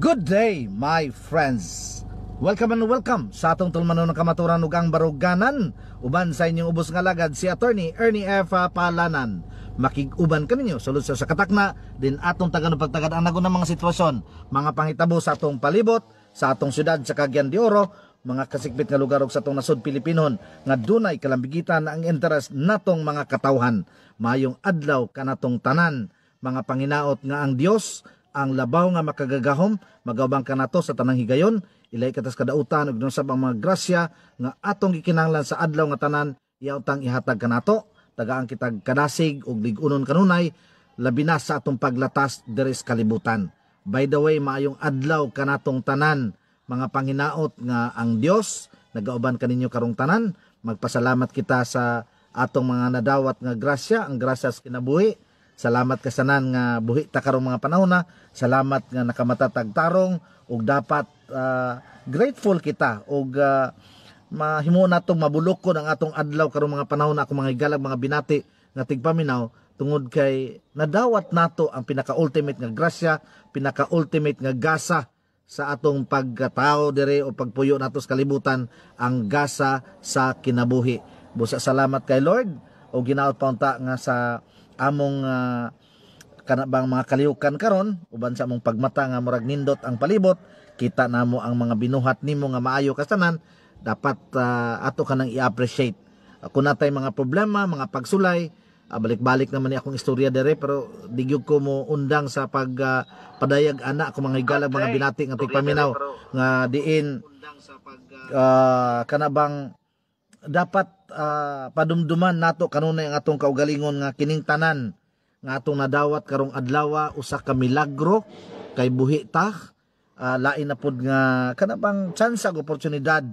Good day, my friends. Welcome and welcome sa atong tulmanon ng kamaturan ug ang baruganan. Uban sa inyong ubos nga lagad si Attorney Ernie F. Palanan. Makig-uban kaninyo sulod sa katakna din atong taganong pagtagad ang nagunang mga sitwasyon, mga pangitabo sa atong palibot, sa atong syudad sa Cagayan de Oro, mga kasikbit nga lugar ug sa atong nasod Pilipinon nga dunay kalambigitan ang interes natong mga katawhan. Mayong adlaw kanatong tanan, mga panginaot nga ang Dios ang labaw nga makagagahom magawbang kanato sa tanang higayon, ilay katas kadautan ug nasab ang mga grasya nga atong gikinahanglan sa adlaw nga tanan yautang ihatag kanato, tagaan kitag kadasig ug lig-unon kanunay labi na sa atong paglatas diri sa kalibutan. By the way, maayong adlaw kanatong tanan, mga panginaot nga ang Dios nagauban kaninyo karong tanan. Magpasalamat kita sa atong mga nadawat nga grasya, ang grasya sa kinabuhi. Salamat kasanan nga buhi ta karong mga panahon na. Salamat nga nakamatatag tarong ug dapat grateful kita ug mahimo natong mabulokon ang atong adlaw karong mga panahon na, ako mga igalag mga binati nga tigpaminaw tungod kay nadawat nato ang pinaka-ultimate nga grasya, pinaka-ultimate nga gasa sa atong pagkatao dire o pagpuyo nato sa kalibutan, ang gasa sa kinabuhi. Busa salamat kay Lord o ginaot paunta nga sa among kanabang mga kalihukan karon uban sa among pagmata nga murag nindot ang palibot, kita namo ang mga binuhat nimo nga maayo kasanan, dapat ato kanang i-appreciate. Kung natay mga problema, mga pagsulay, balik-balik naman ni akong istorya dire, pero digyog ko mo undang sa padayag ana ako mga higalag mga binati nga tigpaminaw nga diin kanabang dapat padumduman nato kanunay ang atong kaugalingon nga kining tanan nga atong nadawat karong adlaw usa ka milagro kay buhi ta, lain na pud nga kanabang chance ug oportunidad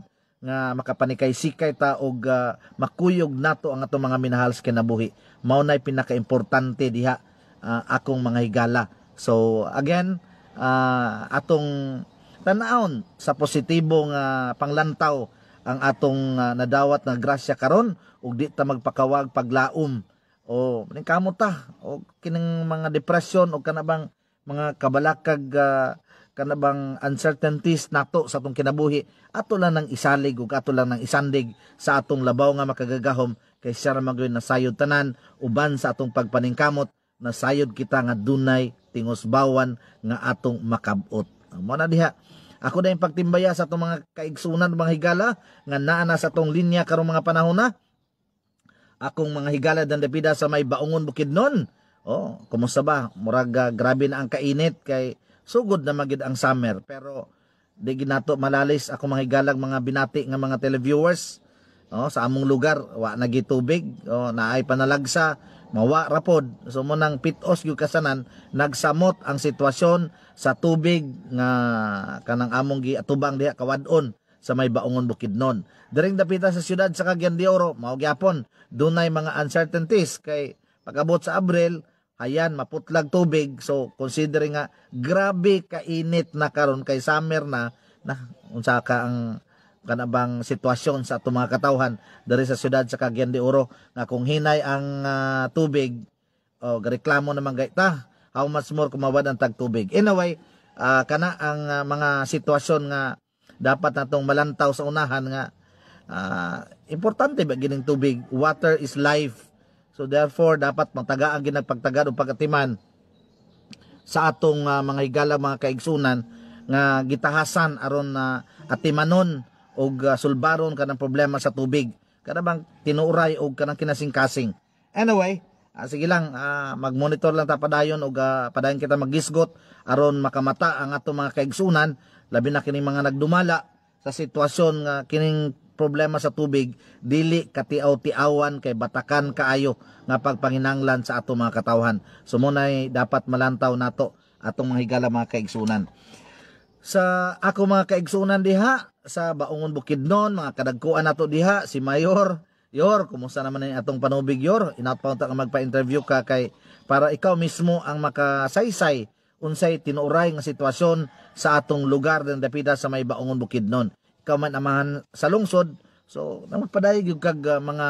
nga makapanikay-sikay ta og makuyog nato ang atong mga minahal sa kinabuhi. Mao nay pinaka-importante diha, akong mga higala. So again, atong tan-aon sa positibong panglantaw ang atong nadawat nga grasya karon ug di ta magpakawag paglaom o kamot ta o kining mga depression o kanabang mga kabalakag kanabang uncertainties nato sa atong kinabuhi, ato lang nang isalig ug ato lang nang isandig sa atong labaw nga makagagahom kay siya ra magyoy nasayod tanan uban sa atong pagpaningkamot, nasayod kita nga dunay tingosbawan nga atong makab-ot. Mo na diha ako na yung pagtimbaya sa itong mga kaigsunan, mga higala, nga naana sa itong linya karong mga panahon na. Akong mga higala dan dapida sa may Baungon Bukidnon. Oh, kumusta ba? Murag grabe na ang kainit kay sugod na magid ang summer. Pero di ginato malalis ako mga higalag mga binati nga mga televiewers. Oh, sa among lugar, wa nagi tubig. Oh, naay panalagsa, mawa rapod. So mo nang pitos gyud kasanan, nagsamot ang sitwasyon sa tubig nga kanang among giatubang diha kawadon sa may Baungon Bukidnon. Diring dapita sa syudad sa Cagayan de Oro, mao gyapon dunay mga uncertainties kay pag-abot sa Abril, hayan maputlag tubig. So considering nga grabe kainit na karon kay summer na unsa ka ang kanabang sitwasyon sa atong mga katawhan diri sa syudad sa Cagayan de Oro nga kung hinay ang tubig o gareklamo naman gayta, how much more kumawad ang tagtubig. Anyway, kana ang mga sitwasyon nga dapat natong malantaw sa unahan nga importante ba gining tubig. Water is life. So therefore dapat magtagaan ginagpagtagad o pagatiman sa atong mga higala, mga kaigsunan nga gitahasan aron atimanon og sulbaron kanang problema sa tubig. Kada bang tinuuray og kanang kinasing-kasing. Anyway, sige lang, mag-monitor lang ta padayon og padayon kita magisgot aron makamata ang atong mga kaigsunan, labi na kining mga nagdumala sa sitwasyon nga kining problema sa tubig dili katiaw-tiawan kay batakan kaayo nga pagpanginanglan sa atong mga katawhan. So munay dapat malantaw nato atong mga higala, mga kaigsunan. Sa ako mga kaigsunan diha sa Baungon Bukidnon, mga kadagkuan nato diha si Mayor. Yor, kumusta naman ang atong panubig, Yor? Inaut-paunta ka magpa-interview ka kay para ikaw mismo ang makasaysay unsay tinuuray nga sitwasyon sa atong lugar ng dapita sa may Baungon Bukidnon. Ikaw man amahan sa lungsod, so magpadayag yung kag mga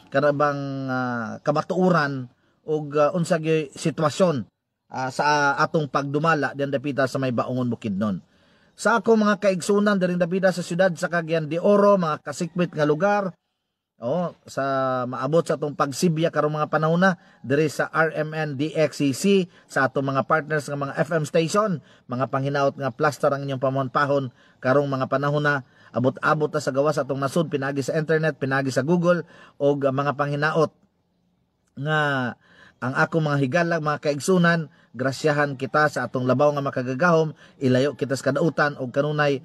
karabang kamatuuran o unsa gyud sitwasyon sa atong pagdumala diyan dapita sa may Baungon Bukidnon. Sa ako mga kaigsunan diri dapita sa siyudad sa Cagayan de Oro, mga kasikbit nga lugar, sa maabot sa atong pagsibya karong mga panahon na diri sa RMN DXCC, sa atong mga partners nga mga FM station, mga panghinaot nga plaster ang inyong pamonpahon karong mga panahon na abot-abot na sa gawas atong nasud, pinagi sa internet, pinagi sa Google, o mga panghinaot nga ang ako mga higala, mga kaigsunan, grasyahan kita sa atong labaw nga makagagahom, ilayo kita sa kadautan, o kanunay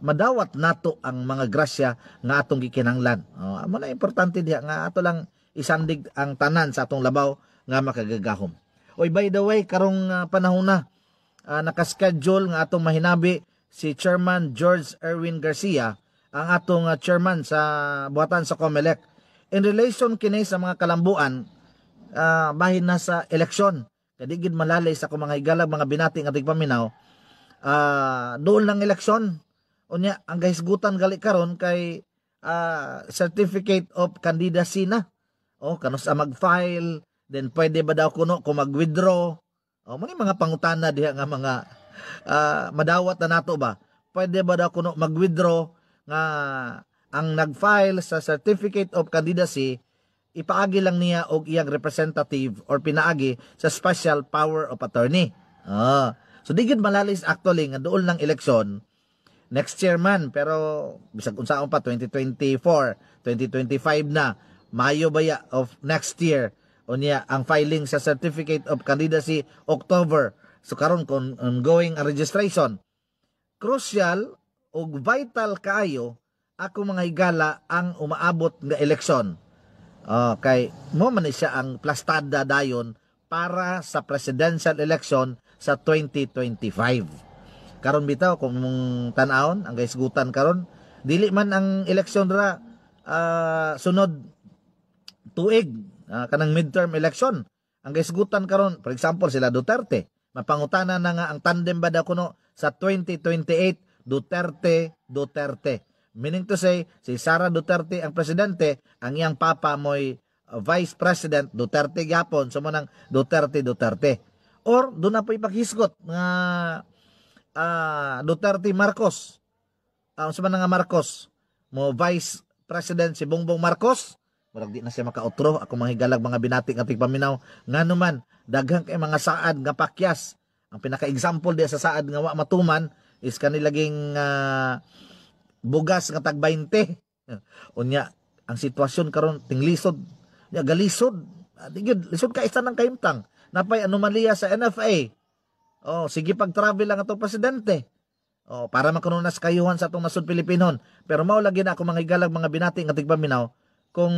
madawat nato ang mga grasya nga atong gikinahanglan. Amo na importante diha nga ato lang isandig ang tanan sa atong labaw nga makagagahom. Oy, by the way, karong panahon na nakaschedule nga atong mahinabi si Chairman George Erwin Garcia, ang atong chairman sa buhatan sa COMELEC, in relation kini sa mga kalambuan bahin na sa eleksyon. Kadigid malalay sa mga higalag, mga binati nga tigpaminaw, doon lang eleksyon. Unya, ang gahisgutan gali karon kay certificate of candidacy na. Kanus mag-file, then pwede ba daw kuno kung mag-withdraw. Muna mga pangutana diha nga mga madawat na nato ba. Pwede ba daw kuno mag-withdraw nga ang nag-file sa certificate of candidacy, ipaagi lang niya og iyang representative or pinaagi sa special power of attorney. So digid malalis actually nga doon lang eleksyon next year man, pero bisag unsaon pa 2024, 2025 na, Mayo baya of next year unya ang filing sa certificate of candidacy October. So karon kon ongoing ang registration. Crucial ug vital kaayo ako mga higala ang umaabot nga eleksyon. Kay mo man siya ang plastada dayon para sa presidential election sa 2025. Karon bitaw kung mong tan-awon ang gaisgutan karon, dili man ang eleksyon ra sunod tuig, kanang midterm election. Ang gaisgutan karon, for example sila Duterte, mapangutana na nga ang tandem ba daw kuno sa 2028 Duterte. Meaning to say, si Sara Duterte ang presidente, ang iyang papa mo'y vice president, Duterte gyapon, so manang Duterte. Or doon na po ipaghisgot nga Duterte Marcos. So manang Marcos, mo vice president si Bongbong Marcos, murag di na siya makautro. Ako mga higalag, mga binati nga tigpaminaw, nga naman, daghang kay mga saad nga pakyas. Ang pinaka-example diya sa saad nga wa matuman is kanilaging bugas nga tag 20. Unya ang sitwasyon karon tinglisod, galisod. Lisod ka isa ng kaimtang. Napay anomalya sa NFA. Sige pag-travel lang atong presidente. Para makanunas kayuhan sa atong nasud Pilipinon. Pero mao lagi na ako mga higalag, mga binati nga tigpaminaw, kung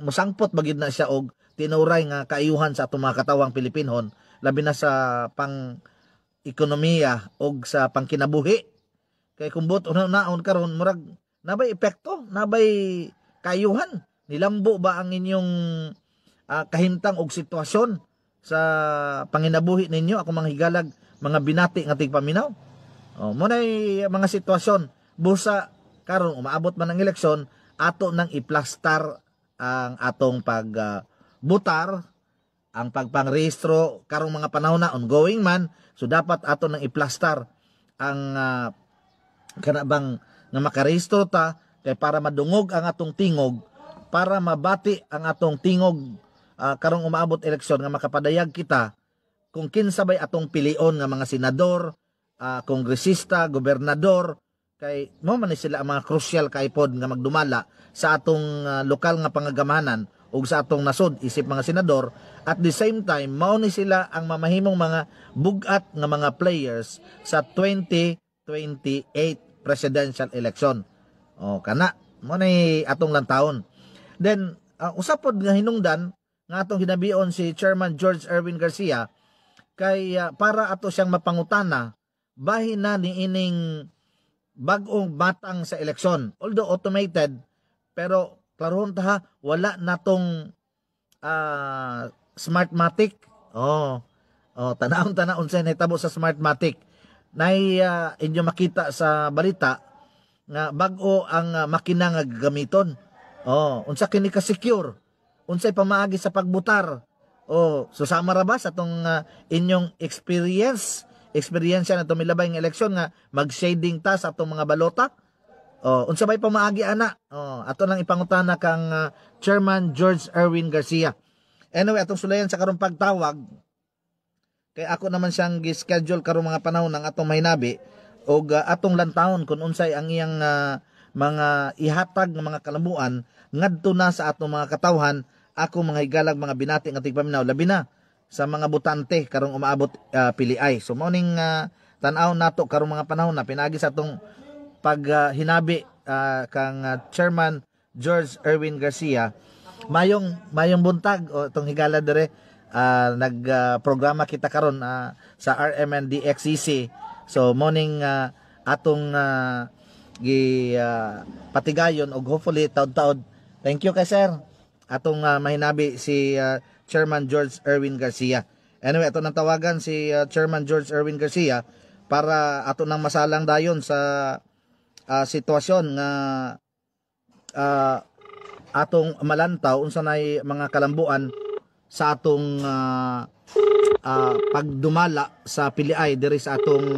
musangpot bagid na siya og tinuray nga kaayuhan sa atong mga katawang Pilipinon, labi na sa pang ekonomiya og sa pangkinabuhi. Kay kung buot naon karon murag nabay epekto, nabay kayuhan, nilambo ba ang inyong kahimtang og sitwasyon sa panginabuhi ninyo, ako mga higalag, mga binati nga tigpaminaw. Munay mga sitwasyon busa karon umaabot man ang eleksyon, ato nang iplastar ang atong pagbutar, ang pagpangrehistro karong mga panahon na ongoing man, so dapat ato nang iplastar ang kanabang nga makarehistro ta, kay para madungog ang atong tingog, para mabati ang atong tingog karong umaabot eleksyon, nga makapadayag kita kung kinsabay atong pilion nga mga senador, kongresista, gobernador, kay mo man sila ang mga crucial kay pod nga magdumala sa atong lokal nga pangagamanan ug sa atong nasod isip mga senador. At the same time mao ni sila ang mamahimong mga bugat nga mga players sa 2028 presidential election. Kana mo ni atong lantawon. Then usapod nga hinungdan nga atong hinabion si Chairman George Erwin Garcia, kay para ato siyang mapangutana bahin na ni ining bag-ong batang sa eleksyon. Although automated, pero klaron ta wala natong Smartmatic. Tanahon sa nahitabo sa Smartmatic. Nay inyo makita sa balita nga bag-o ang makina nga gagamiton. Unsa kini ka secure? Unsay pamaagi sa pagbutar? O susama ra ba sa atong inyong experience na tumilabay ng eleksyon nga mag-shading ta sa atong mga balota? O unsa bay pamaagi ana? O ato nang ipangutana kang Chairman George Erwin Garcia. Anyway, atong sulayan sa karong pagtawag kay ako naman siyang gi-schedule karong mga panahon ng atong mahinabi og atong lantawon kung unsay ang iyang mga ihatag ng mga kalamuan ngadto na sa atong mga katawhan. Ako mga higalag mga binati nga tigpaminaw labi na sa mga butante karong umaabot piliay. So mao ning tan-aw nato karong mga panahon na pinagi sa atong paghinabi kang Chairman George Erwin Garcia. Mayong buntag o itong higala dire nagprograma kita karon sa RMNDXCC. So morning atong patigayon og hopefully taud-taud. Thank you kay sir. Atong mahinabi si Chairman George Erwin Garcia. Anyway, ato nang tawagan si Chairman George Erwin Garcia para ato nang masalang dayon sa sitwasyon nga atong malantaw unsa nay mga kalambuan sa atong pagdumala sa piliay diri sa atong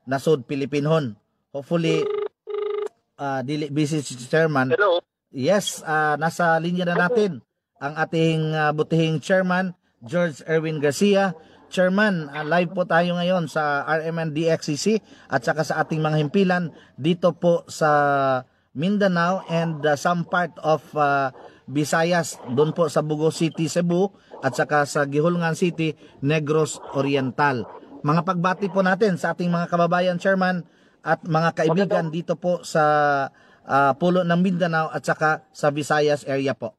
nasod Pilipinhon. Hopefully dili busy si Chairman. Hello. Yes, nasa linya na natin ang ating butihing Chairman George Erwin Garcia. Chairman, live po tayo ngayon sa RMNDXCC at saka sa ating mga himpilan dito po sa Mindanao and some part of Visayas, doon po sa Bugo City, Cebu at saka sa Gihulngan City, Negros Oriental. Mga pagbati po natin sa ating mga kababayan, Chairman, at mga kaibigan dito po sa pulo ng Mindanao at saka sa Visayas area po.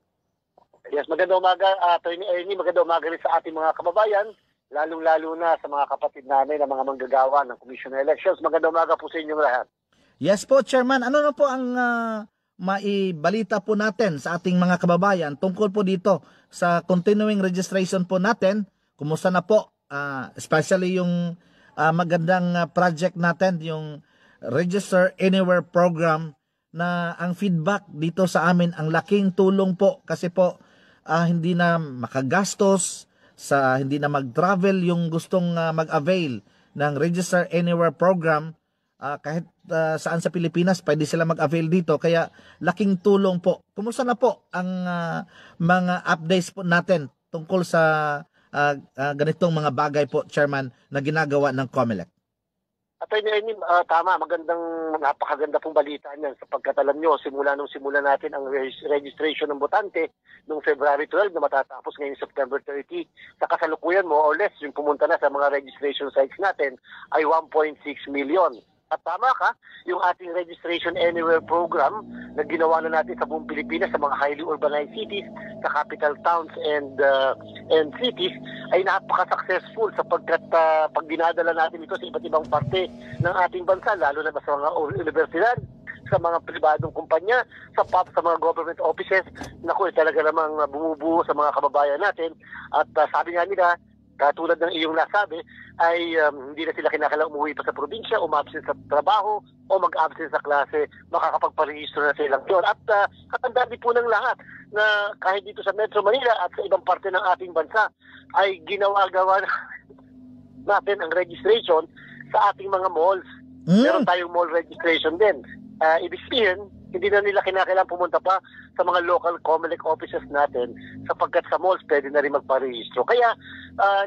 Yes, magandang umaga, Attorney Ernie. Magandang umaga rin sa ating mga kababayan, lalong-lalo na sa mga kapatid namin na mga manggagawa ng Commission on Elections. Magandang umaga po sa inyong lahat. Yes po, Chairman. Ano na po ang maibalita po natin sa ating mga kababayan tungkol po dito sa continuing registration po natin? Kumusta na po? Especially yung magandang project natin, yung Register Anywhere program, na ang feedback dito sa amin ang laking tulong po kasi po hindi na makagastos, hindi na mag-travel yung gustong mag-avail ng Register Anywhere program. Kahit saan sa Pilipinas pwede sila mag-avail dito, kaya laking tulong po. Kumusta na po ang mga updates po natin tungkol sa ganitong mga bagay po, Chairman, na ginagawa ng COMELEC? Attorney Ernie, tama, napakaganda pong balita niyan sapagkat alam nyo, simula natin ang registration ng botante noong February 12 na matatapos ngayong September 30. Sa kasalukuyan mo or less, yung pumunta na sa mga registration sites natin ay 1.6 million. At tama ka, yung ating Registration Anywhere program na ginawa na natin sa buong Pilipinas sa mga highly urbanized cities, sa capital towns and cities ay napaka-successful sapagkat pag dinadala natin ito sa iba't ibang parte ng ating bansa, lalo na sa mga universidad, sa mga pribadong kumpanya, sa mga government offices, naku, talaga namang bumubuo sa mga kababayan natin. At sabi nga nila, katulad ng iyong nasabi, ay hindi na sila kinakailangang umuwi pa sa probinsya, umabsent sa trabaho, o mag-absent sa klase, makakapagparehistro na silang yun. At katandaan din po ng lahat na kahit dito sa Metro Manila at sa ibang parte ng ating bansa, ay ginawa-gawa natin ang registration sa ating mga malls. Meron tayong mall registration din. Ibig sabihin, hindi na nila kinakailangan pumunta pa sa mga local COMELEC offices natin sapagkat sa malls pwede na rin magparehistro. Kaya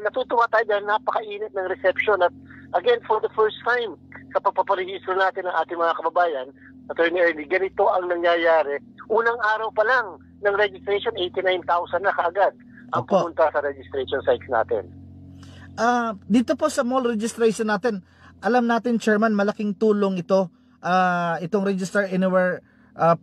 natutuwa tayo dahil napakainit ng reception at again for the first time sa pagpaparehistro natin ng ating mga kababayan, Attorney Ernie, ganito ang nangyayari. Unang araw pa lang ng registration, 89,000 na kaagad ang pumunta sa registration sites natin. Dito po sa mall registration natin, alam natin, Chairman, malaking tulong ito. Itong Register Anywhere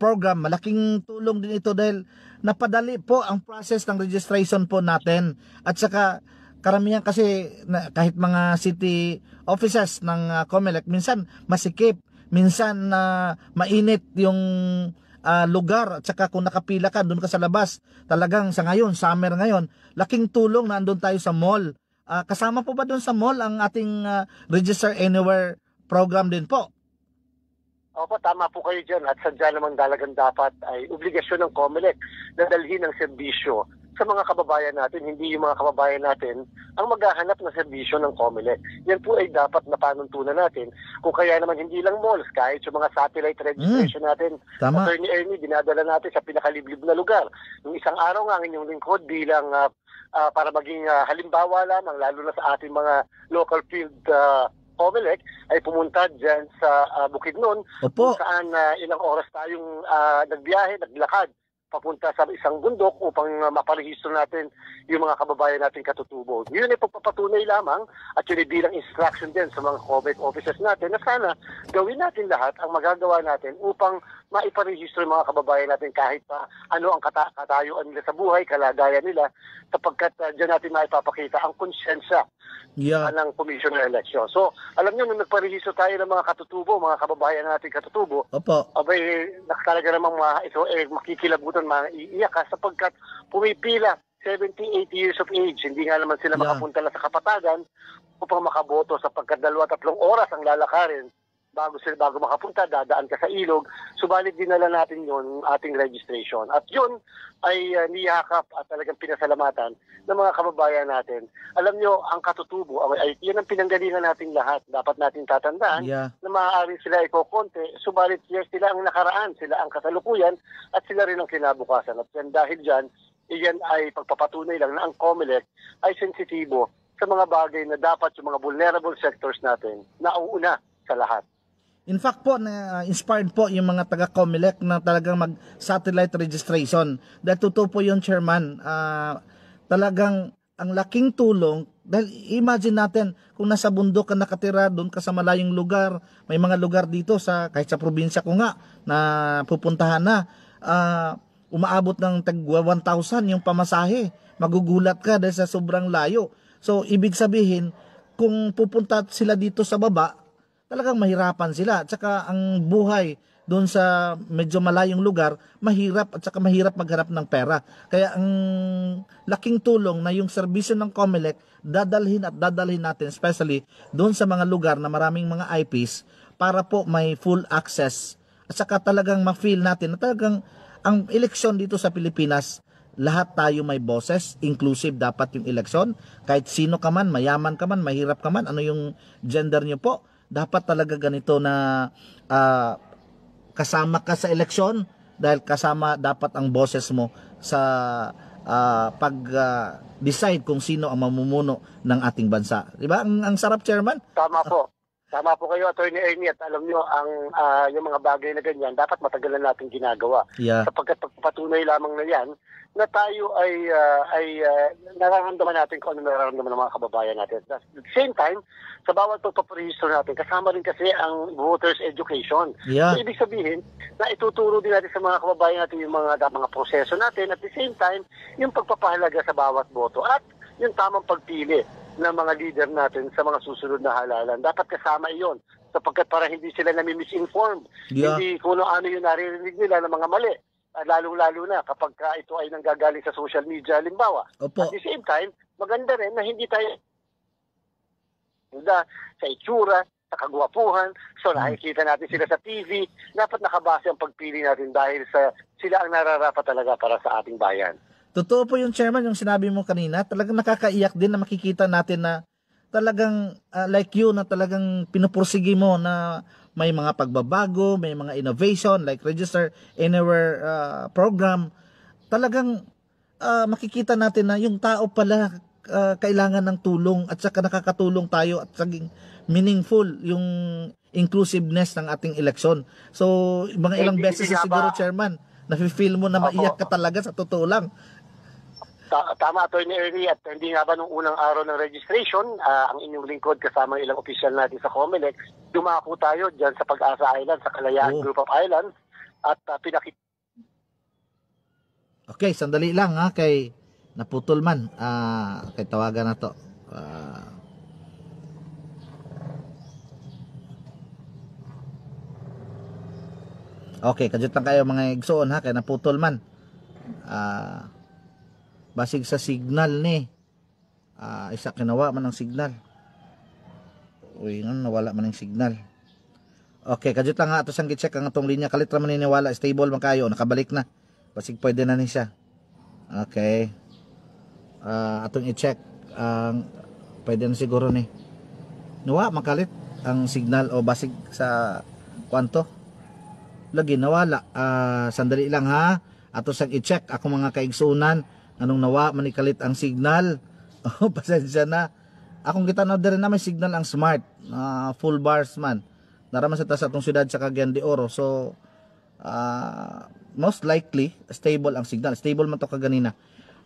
program, malaking tulong din ito dahil napadali po ang process ng registration po natin. At saka karamihan kasi kahit mga city offices ng COMELEC, minsan masikip, minsan mainit yung lugar, at saka kung nakapila ka, doon ka sa labas, talagang sa ngayon, summer ngayon, laking tulong na andun tayo sa mall. Kasama po ba doon sa mall ang ating Register Anywhere program din po? Opo, tama po kayo dyan. At sadya namang dalagang dapat ay obligasyon ng COMELEC na dalhin ang serbisyo sa mga kababayan natin, hindi yung mga kababayan natin ang maghahanap ng serbisyo ng COMELEC. Yan po ay dapat na panuntunan natin. Kung kaya naman hindi lang malls, kahit yung mga satellite registration natin, Tama. Attorney Ernie, dinadala natin sa pinakaliblib na lugar. Yung isang araw nga ang inyong lingkod bilang para maging halimbawa lamang, lalo na sa ating mga local field COMELEC, ay pumunta dyan sa Bukidnon, Opo. kung saan ilang oras tayong nagbiyahe, naglakad papunta sa isang bundok upang maparehistro natin yung mga kababayan natin katutubo. Yun ay pagpapatunay lamang at yun ay bilang instruction din sa mga COMELEC officers natin na sana gawin natin lahat ang magagawa natin upang maiparehistro yung mga kababayan natin kahit pa ano ang katayuan nila sa buhay, kalagayan nila, sapagkat dyan natin maipapakita ang konsensya ng Commission ng Election. So, alam nyo, nung nagparehistro tayo ng mga katutubo, mga kababayan natin katutubo, Opo. abay, nakatalaga namang ito makikilabutan, maiiyak sapagkat pumipila 70, 80 years of age. Hindi nga naman sila makapunta na sa kapatagan upang makaboto sapagkat 2-3 oras ang lalakarin bago makapunta, dadaan ka sa ilog. Subalit dinala natin yun, ating registration. At yun ay niyakap at talagang pinasalamatan ng mga kababayan natin. Alam nyo, ang katutubo, ay yan ang pinanggalingan natin lahat. Dapat natin tatandaan na maaaring sila ikokonte, subalit sila ang nakaraan, sila ang kasalukuyan, at sila rin ang kinabukasan. At yan, dahil dyan, iyan ay pagpapatunay lang na ang COMELEC ay sensitibo sa mga bagay na dapat yung mga vulnerable sectors natin na uuna sa lahat. In fact po, inspired po yung mga taga-COMELEC na talagang mag-satellite registration. Dahil totoo po yun, Chairman. Talagang ang laking tulong. Dahil imagine natin, kung nasa bundok ka nakatira, doon ka sa malayong lugar, may mga lugar dito, kahit sa probinsya ko nga, na pupuntahan na, umaabot ng tagwa 1,000 yung pamasahe. Magugulat ka dahil sa sobrang layo. So, ibig sabihin, kung pupunta sila dito sa baba, talagang mahirapan sila. At saka ang buhay doon sa medyo malayong lugar, mahirap at saka mahirap maghanap ng pera. Kaya ang laking tulong na yung serbisyo ng COMELEC, dadalhin natin, especially doon sa mga lugar na maraming mga IPs, para po may full access. At saka talagang ma-feel natin na talagang ang eleksyon dito sa Pilipinas, lahat tayo may boses, inclusive dapat yung eleksyon. Kahit sino ka man, mayaman ka man, mahirap ka man, ano yung gender nyo po, dapat talaga ganito na kasama ka sa eleksyon dahil kasama dapat ang boses mo sa pag-decide kung sino ang mamumuno ng ating bansa. Diba? Ang sarap, Chairman? Tama po. Tama po kayo, Attorney Ernie, at alam nyo, yung mga bagay na ganyan, dapat matagalan natin ginagawa. Sapagkat pagpatunay lamang na yan, na tayo ay nararamdaman natin kung ano nararamdaman ng mga kababayan natin. At the same time, sa bawat pagpaparehistro natin, kasama rin kasi ang voters education. So, ibig sabihin, na ituturo din natin sa mga kababayan natin yung mga proseso natin, at the same time, yung pagpapahalaga sa bawat boto at yung tamang pagpili ng mga leader natin sa mga susunod na halalan. Dapat kasama iyon sapagkat para hindi sila nami-misinformed. Hindi kung ano yung naririnig nila ng mga mali. Lalong-lalo na kapag ito ay nanggagaling sa social media, halimbawa. At the same time, maganda rin na hindi tayo sa itsura, sa kagwapuhan. So nakikita natin sila sa TV. Dapat nakabase ang pagpili natin dahil sila ang nararapat talaga para sa ating bayan. Totoo po yung Chairman, yung sinabi mo kanina, talagang nakakaiyak din na makikita natin na talagang like you na talagang pinupursigi mo na may mga pagbabago, may mga innovation like Register Anywhere program. Talagang makikita natin na yung tao pala kailangan ng tulong at saka nakakatulong tayo at saging meaningful yung inclusiveness ng ating eleksyon. So, mga ilang beses siguro, Chairman, nafe-feel mo na maiyak ka talaga sa totoo lang. Tama, Attorney Ernie, at hindi nga ba nung unang araw ng registration, ang inyong lingkod kasama ng ilang opisyal natin sa COMELEC, dumako tayo dyan sa Pag-asa Island, sa Kalayaan Group of Islands, at pinakita. Okay, sandali lang kay naputol man, kay tawagan na to. Okay, kadyo lang kayo mga igsoon kay naputol man. Basig sa signal ni isa kinawa man ang signal. Uy, nawala man ang signal. Okay, kadyo lang ato sang gi-check ang atong linya kalit ra maniniwala stable man kayo, nakabalik na. Basig pwede na ni siya. Okay. atong i-check ang pwede na siguro ni nawa makalit ang signal o basig sa kwanto lagi nawala. Sandali lang ha, ato sang i-check ako mga kaigsunan anong nawa manikalit ang signal. Pasensya na, akong kita na din na may signal ang smart, full bars man naraman sa taas atong syudad sa Cagayan de Oro. So most likely stable ang signal, stable man to kaganina.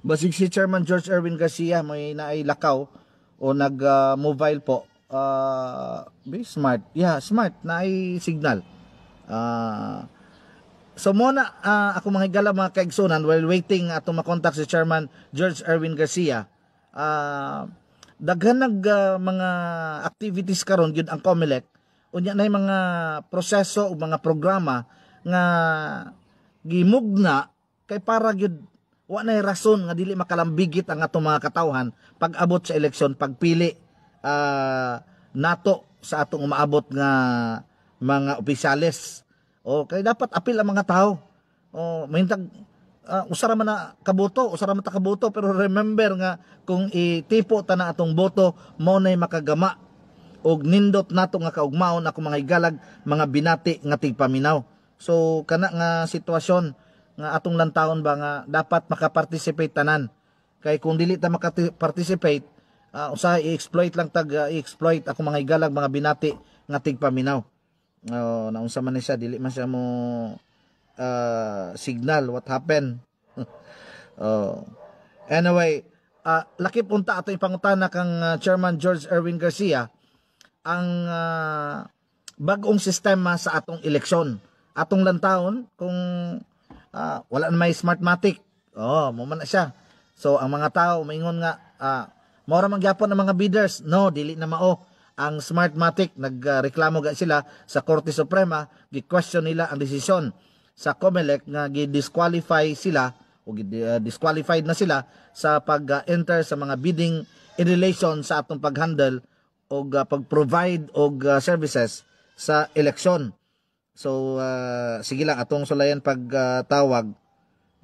Basig si Chairman George Erwin Garcia may naay lakaw o nag mobile po, smart, smart naay signal. So muna ako mga higala mga kaigsunan while waiting atong makontak si Chairman George Erwin Garcia. Daghan nag mga activities karon gyud ang COMELEC unya nay mga proseso o mga programa nga gimugna kay para gyud wa nay rason nga dili makalambigit ang atong mga katawhan pag abot sa eleksyon, pagpili nato sa atong umaabot nga mga opisyales. O kay dapat apil ang mga tao. O mahintag usara man na kaboto, usara man ta kaboto, pero remember nga kung itipo ta na atong boto mo nay makagama og nindot nato nga kaugmaon ako mga igalag mga binati nga tigpaminaw. So kana nga sitwasyon nga atong lantawon ba nga dapat makaparticipate tanan. Kay kung dili ta makaparticipate, usahay i-exploit lang i-exploit ako mga igalag mga binati nga tigpaminaw. Naunsa man ni siya, dili man siya mo signal what happened. Anyway, laki punta ato yung pangutana kang Chairman George Erwin Garcia ang bagong sistema sa atong eleksyon. Atong lantawon kung wala na may Smartmatic. Mo man na siya. So ang mga tao maingon nga maura man gyapon ang mga bidders. No, dili na mao ang Smartmatic. Nagreklamo ga sila sa Korte Suprema, gi-question nila ang desisyon sa COMELEC nga gi-disqualify sila o disqualified na sila sa pag-enter sa mga bidding in relation sa atong pag-handle o pag-provide og services sa eleksyon. So sige lang atong sulayan pagtawag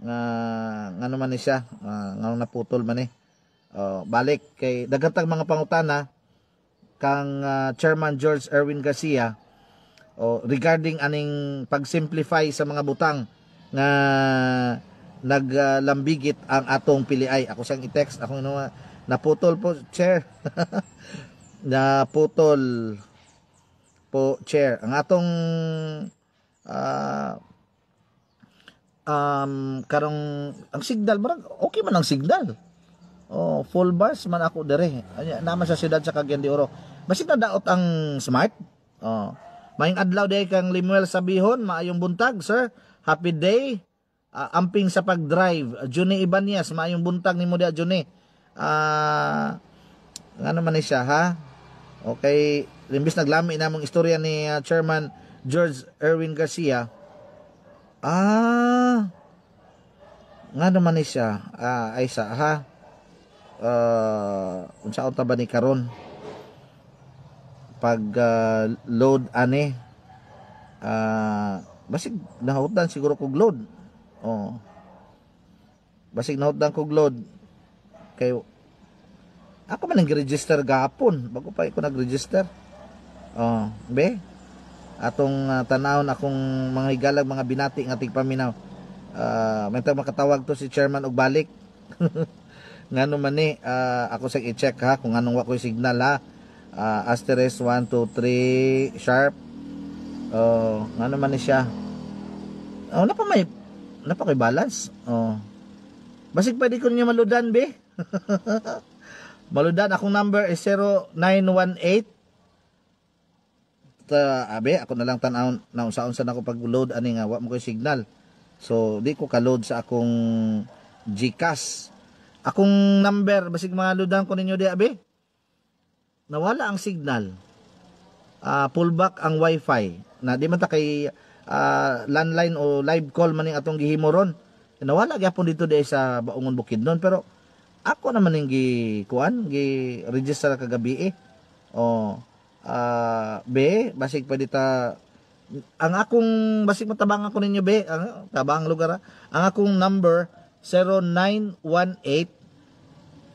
nga naman ni siya nga naputol man balik kay dagatang mga pangutana kang Chairman George Erwin Garcia regarding aning pag-simplify sa mga butang nga naglambigit ang atong piliay. Ako siyang i-text, ako naputol po chair. Naputol po chair ang atong karong ang signal marag okay man ang signal. Full bars man ako dire. Naman sa siyudad sa Cagayan de Oro. Basig na daot ang smart. Maayong adlaw day kang Limuel Sabihon, maayong buntag sir. Happy day. Amping sa pag-drive. Juni Ibanez, maayong buntag nimo dia Juni. Nga naman ni siya ha. Okay, limbis naglami namong istorya ni Chairman George Erwin Garcia. Nga naman ni siya. Aysa ha. Unsaon ta ba ni karon? Pag load ani. Basig nahutdan siguro kog load. Basig nahutdan kog load. Kay ako man nag-register gahapon bago pa ako nag-register. Be atong tanawon akong mga higalag mga binati nga tigpaminaw. May makatawag to si chairman og balik. Ngano man ni ako sa i-check ha kung anong wa ko'y signal ha. Asterisk 1 2 3 sharp. Ngano man ni siya. Napa ko'y balance. Basig pwede ko niya maludan be. Maludan, akong number is 0918. Ako na lang tanawon na unsa-unsa na ako pag-load ani nga wa mo koy signal. So di ko ka-load sa akong GCash. Akong number basig maludan ko ninyo di abe. Nawala ang signal. Pullback ang wifi. Na di man ta kay landline o live call man ning atong gihimo ron. Nawala gyapon dito di sa Baungon Bukidnon pero ako naman yung gi-register kagabi be, basig pwede ta ang akong basig matabangan ko ninyo be, ang tabang lugar ang akong number 0918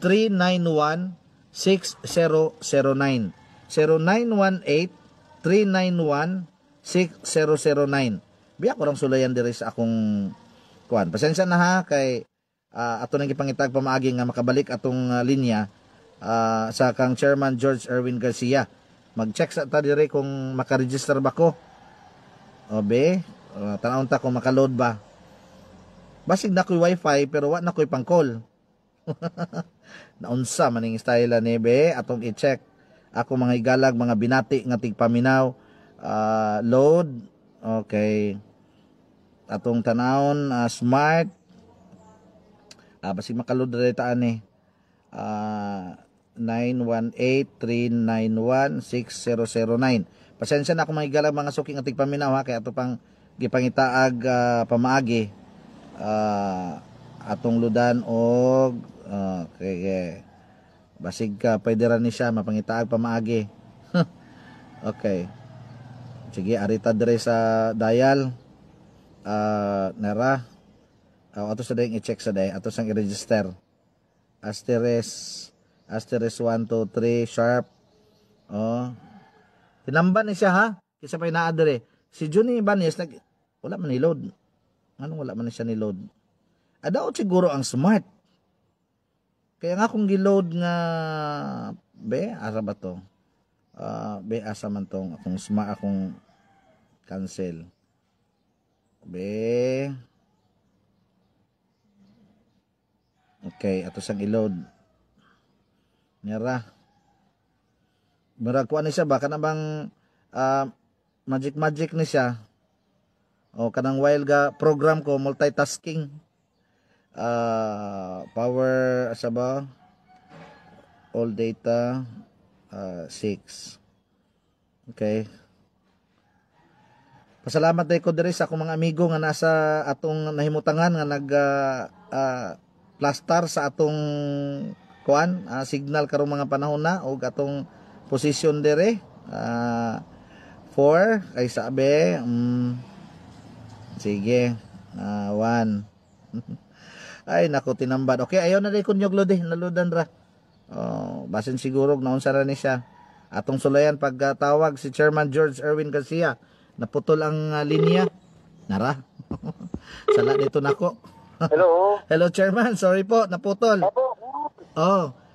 0918-391-6009. 0918-391-6009. Biya ko lang sulayan diri sa akong kuan. Pasensya na ha kay ato nang gipangitag pamaagi nga makabalik atong linya sa kang Chairman George Erwin Garcia. Mag-check sa ta diri kung makaregister ba ko. Obe, tanawon ta kung makaload ba. Basig na ko'y wifi pero wa na ko'y pang-call. Naunsa maning style ni be atong i-check. Ako mga igalag, mga binati nga tigpaminaw. Load. Okay. Atong tanawon smart. Basig makaload diri ta ani. 918-391-6009. Pasensya na ako mga igalag mga suking nga tigpaminaw ha kay ato pang gipangitaag pamaagi. Atong ludan og okay. Basig ka pwede ra ni siya mapangitaag pamaagi. Okay. Sige, arita dire sa dial. Nara. Ato sa dayong i-check sa day. Ato sang i-register. Asterisk 123 sharp. Tinamban ni siya ha. Kisa pa naa dire. Si Johnny Ibanez wala man ni load. Anong wala man siya ni load? Adaot siguro ang smart. Kaya nga kung giload nga asa ba to? Asa man tong akong smart akong cancel. Okay, ato sang i-load. Nira. Murag kuha ni siya ba kana bang magic ni siya. O kanang while ga program ko multitasking. Power asa ba? All data 6. Okay. Pasalamat day ko diri sa akong mga amigo nga nasa atong nahimutangan nga nag plastar sa atong kuan signal karong mga panahon na og atong position diri 4 kay sabi sige 1 ay nako tinambad. Okay, ayaw na day kunyog lodi naludan ra. Basin siguro naunsa ra ni siya. Atong sulayan pagtawag si Chairman George Erwin Garcia. Naputol ang linya. Nara. Sala dito nako. Hello. Hello Chairman, sorry po naputol.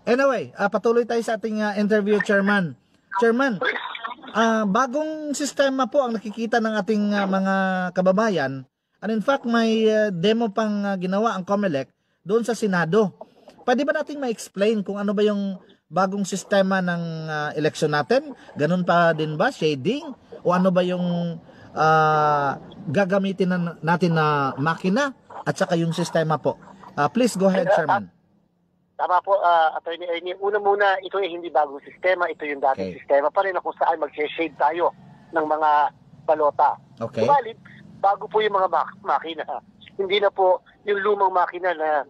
Anyway, patuloy tayo sa ating interview Chairman. Chairman, bagong sistema po ang nakikita ng ating mga kababayan. And in fact, may demo pang ginawa ang COMELEC doon sa Senado. Pwede ba natin ma-explain kung ano ba yung bagong sistema ng eleksyon natin? Ganun pa din ba? Shading? O ano ba yung gagamitin natin na makina? At saka yung sistema po. Please go ahead, Chairman. Tama po, Attorney Ernie. Una muna, ito ay hindi bagong sistema. Ito yung dating sistema pa rin na kung saan mag-shade tayo ng mga balota. Okay. Subalit, bago po yung mga makina. Hindi na po yung lumang makina na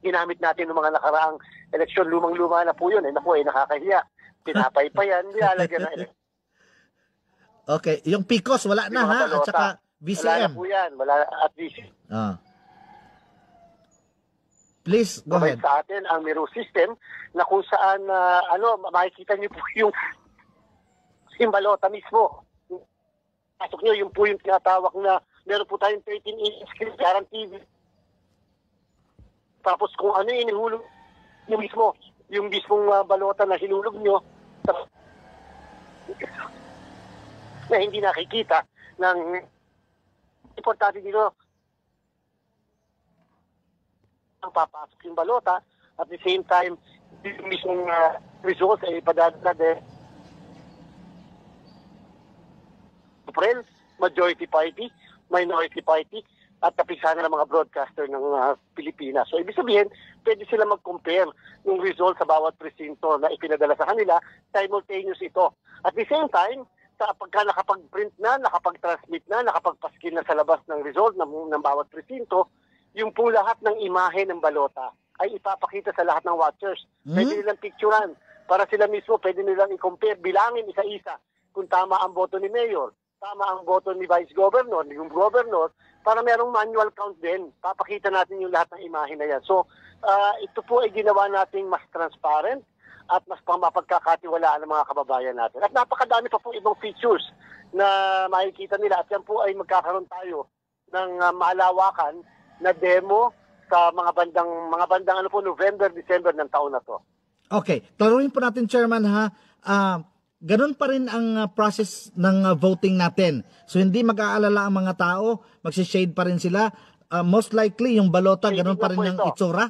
ginamit natin ng mga nakaraang eleksyon. Lumang-luma na po yun. Naku, nakakahiya. Pinapay pa yan. Nilalagyan na eleksyon. Okay. Yung PICOS, wala na ha? At saka VCM. Wala na po yan. Wala at VCM. Please, go ahead. Sa atin, ang Miro system na kung saan, makikita niyo po yung balota mismo. Pasok nyo, yung po yung tinatawag na meron po tayong 13-inch screen, parang TV. Tapos kung ano yung inihulog nyo mismo, yung mismong balota na hinulog nyo, na hindi nakikita ng importante dito ang papasok yung balota at the same time yung mismong results ay ipadadala majority party, minority party, at kapisanan ng mga broadcaster ng Pilipinas. So, ibig sabihin, pwede sila mag-compare yung result sa bawat presinto na ipinadala sa kanila, simultaneous ito. At the same time, pagka nakapag-print na, nakapag-transmit na, nakapag-paskil na sa labas ng result ng bawat presinto, yung po lahat ng imahe ng balota ay ipapakita sa lahat ng watchers. Pwede nilang picturean para sila mismo, pwede nilang i-compare, bilangin isa-isa kung tama ang boto ni Mayor, tama ang boto ni Vice Governor, yung Governor, para merong manual count din. Papakita natin yung lahat ng imahe na yan. So, ito po ay ginawa nating mas transparent at mas mapagkakatiwalaan ng mga kababayan natin. At napakadami pa po ibang features na makikita nila. At yan po ay magkakaroon tayo ng malawakan na demo sa mga bandang ano po, November, December ng taon na to. Okay, klaruhin po natin, Chairman, ha. Ganun pa rin ang process ng voting natin. So hindi mag-aalala ang mga tao, magsishade pa rin sila. Most likely yung balota, ganun pa rin ang itsura.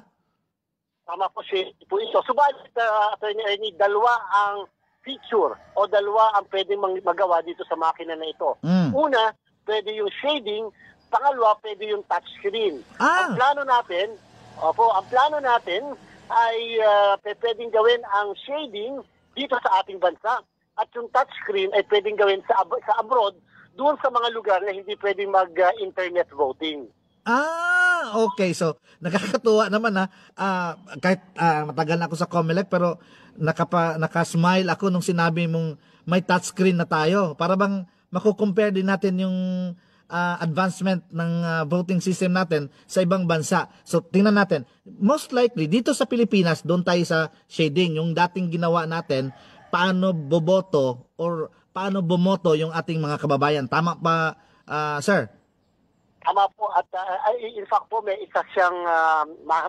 Tama po po ito. Subalit, Attorney Ernie, dalawa ang feature o dalawa ang pwedeng magawa dito sa makina na ito. Una, pwede yung shading. Pangalawa, pwede yung touchscreen. Ang plano natin ay pwedeng gawin ang shading dito sa ating bansa. At yung touchscreen ay pwedeng gawin sa abroad, doon sa mga lugar na hindi pwedeng mag-internet voting. Okay. So, nakakatuwa naman ha. Kahit matagal na ako sa COMELEC, pero nakasmile ako nung sinabi mong may touchscreen na tayo. Para bang makukompare din natin yung advancement ng voting system natin sa ibang bansa. So, tingnan natin. Most likely, dito sa Pilipinas, doon tayo sa shading, yung dating ginawa natin, paano boboto or paano bumoto yung ating mga kababayan. Tama ba, sir? Tama po. At in fact po, may isa siyang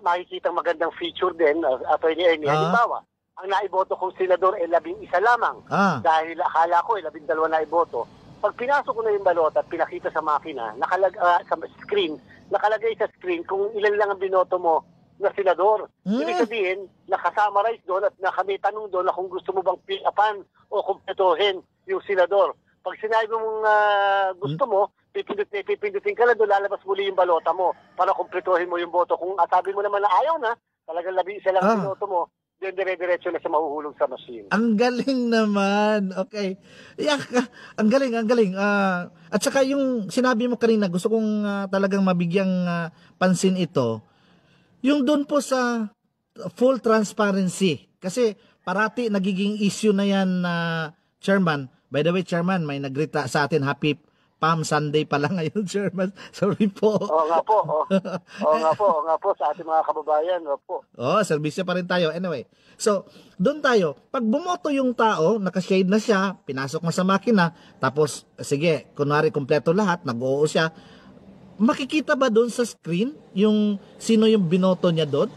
makikita magandang feature din, Attorney Ernie. Halimbawa, ang naiboto kong senador ay 11 lamang. Dahil akala ko ay 12 naiboto. Pag pinasok ko na yung balota at pinakita sa makina, sa screen, nakalagay sa screen kung ilan lang ang binoto mo na senador. Ibig sabihin, nakasummarize doon at may tanong doon na kung gusto mo bang pick-upan o kumpletuhin yung senador. Pag sinabi mong gusto mo, pipindutin ka na doon, lalabas muli yung balota mo para kumpletuhin mo yung boto. Kung sabi mo naman na ayaw na, talagang 11 lang ang binoto mo, then dire-diretso na siya mahuhulog sa machine. Ang galing naman. Okay. Ang galing. At saka yung sinabi mo kanina, gusto kong talagang mabigyang pansin ito. Yung doon po sa full transparency. Kasi parati nagiging issue na yan, Chairman. By the way, Chairman, may nagrita sa atin, Happy Palm Sunday pala ngayon, Chairman. Sorry po. Oo nga po, sa ating mga kababayan. Serbisyo pa rin tayo. Anyway, so, doon tayo. Pag bumoto yung tao, nakashade na siya, pinasok na sa makina, tapos, sige, kunwari kompleto lahat, nag-oo siya, makikita ba doon sa screen yung sino yung binoto niya doon?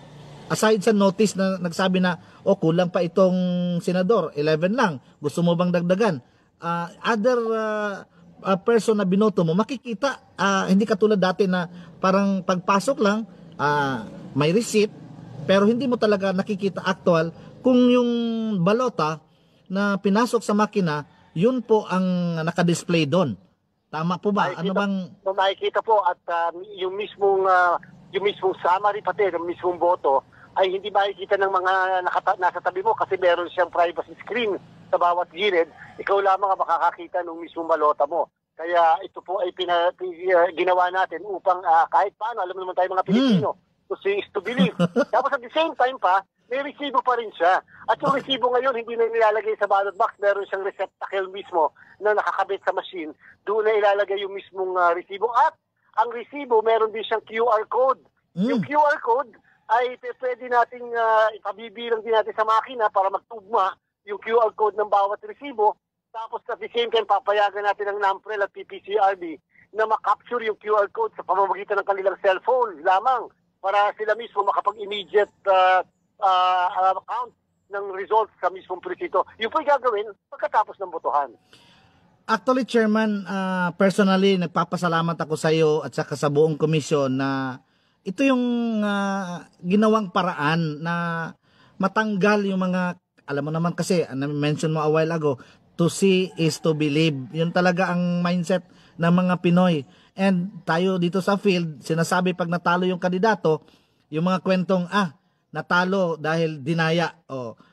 Aside sa notice na nagsabi na, kulang pa itong senador, 11 lang, gusto mo bang dagdagan? Other person na binoto mo, makikita, hindi katulad dati na parang pagpasok lang, may receipt, pero hindi mo talaga nakikita actual kung yung balota na pinasok sa makina, yun po ang nakadisplay doon. Tama po ba? Ano bang makikita po at yung mismong summary pati ng mismong boto ay hindi makikita ng mga nasa tabi mo kasi meron siyang privacy screen sa bawat gilid. Ikaw lamang ang makakakita ng mismong balota mo. Kaya ito po ay ginawa natin upang kahit paano, alam naman tayo mga Pilipino, to see is to believe. Tapos at the same time pa, may resibo pa rin siya. At yung resibo ngayon, hindi na nilalagay sa ballot box. Meron siyang receptacle mismo na nakakabit sa machine. Doon na ilalagay yung mismong resibo. At ang resibo, meron din siyang QR code. Yung QR code ay pwede nating ipabibilang din natin sa makina para magtugma yung QR code ng bawat resibo. Tapos at the same time, papayagan natin ng NAMPREL at PPCRB na makapture yung QR code sa pamamagitan ng kanilang cellphone lamang para sila mismo makapag-immediate count ng results sa mismong presinto. Yung po'y gagawin pagkatapos ng botohan. Actually, Chairman, personally, nagpapasalamat ako sa iyo at saka sa buong komisyon na ito yung ginawang paraan na matanggal yung mga, alam mo naman kasi, mention mo a while ago, to see is to believe. Yun talaga ang mindset ng mga Pinoy. And tayo dito sa field, sinasabi pag natalo yung kandidato, yung mga kwentong, natalo dahil dinaya.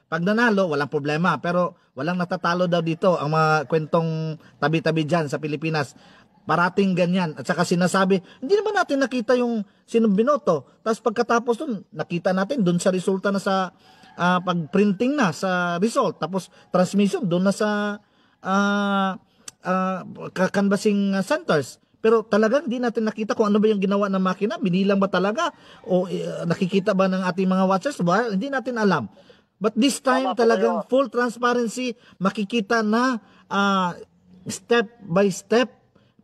Pag nanalo, walang problema. Pero walang natatalo daw dito. Ang mga kwentong tabi-tabi dyan sa Pilipinas, parating ganyan. At saka sinasabi, hindi naman natin nakita yung sinong binoto. Tapos pagkatapos dun, nakita natin dun sa resulta na sa pag-printing na sa result. Tapos transmission dun na sa canvassing centers. Pero talagang di natin nakita kung ano ba yung ginawa ng makina, binilang ba talaga o nakikita ba ng ating mga watchers ba? Hindi natin alam. But this time Tama po talagang kayo. full transparency, makikita na step by step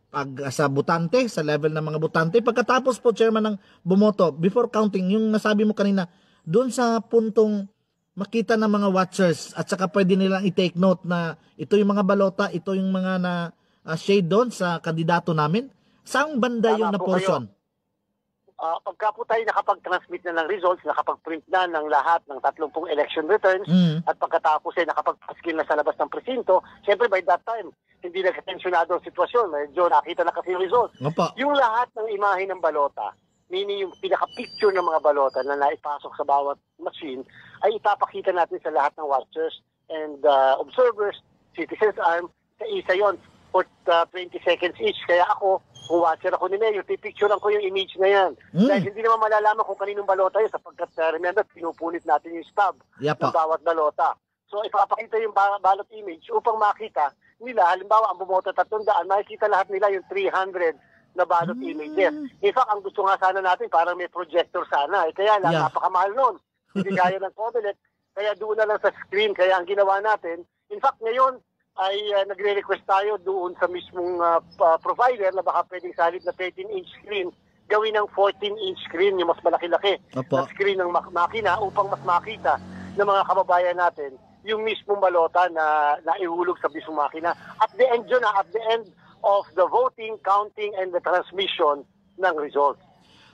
pag sa butante, sa level ng mga butante. Pagkatapos po, Chairman, ng bumoto, before counting, yung nasabi mo kanina, doon sa puntong makita ng mga watchers at saka pwede nilang i-take note na ito yung mga balota, ito yung mga na shade doon sa kandidato namin. Saang banda Tama yung na po portion? Pagka po tayo nakapag-transmit na ng results, nakapag-print na ng lahat ng 30 election returns, at pagkatapos ay nakapag-skill na sa labas ng presinto, syempre by that time, hindi nagkatensyonado ang sitwasyon. Medyo nakita na kasi yung results. Opo. Yung lahat ng imahe ng balota, meaning yung pinaka-picture ng mga balota na naipasok sa bawat machine, ay ipapakita natin sa lahat ng watchers and observers, citizens arm, sa isa yon for 20 seconds each. Kaya ako, kung watcher ako ni Mayor, pipicturean ko yung image na yan. Dahil hindi naman malalaman kung kaninong balota yun sapagkat remember, pinupunit natin yung stub ng bawat balota. So ipapakita yung ballot image upang makita nila, halimbawa ang bumoto 300, makikita lahat nila yung 300 na ballot images. In fact, ang gusto nga sana natin, parang may projector sana. Kaya lang, napakamahal nun. Hindi kaya ng Comelec. Kaya doon na lang sa screen. Kaya ang ginawa natin, in fact, ngayon, ay nagre-request tayo doon sa mismong provider na baka pwedeng salit na 13-inch screen, gawin ng 14-inch screen, yung mas malaki-laki na screen ng makina upang mas makita ng mga kababayan natin yung mismong balota na ihulog sa mismong makina. At the end yun, at the end of the voting, counting, and the transmission ng results.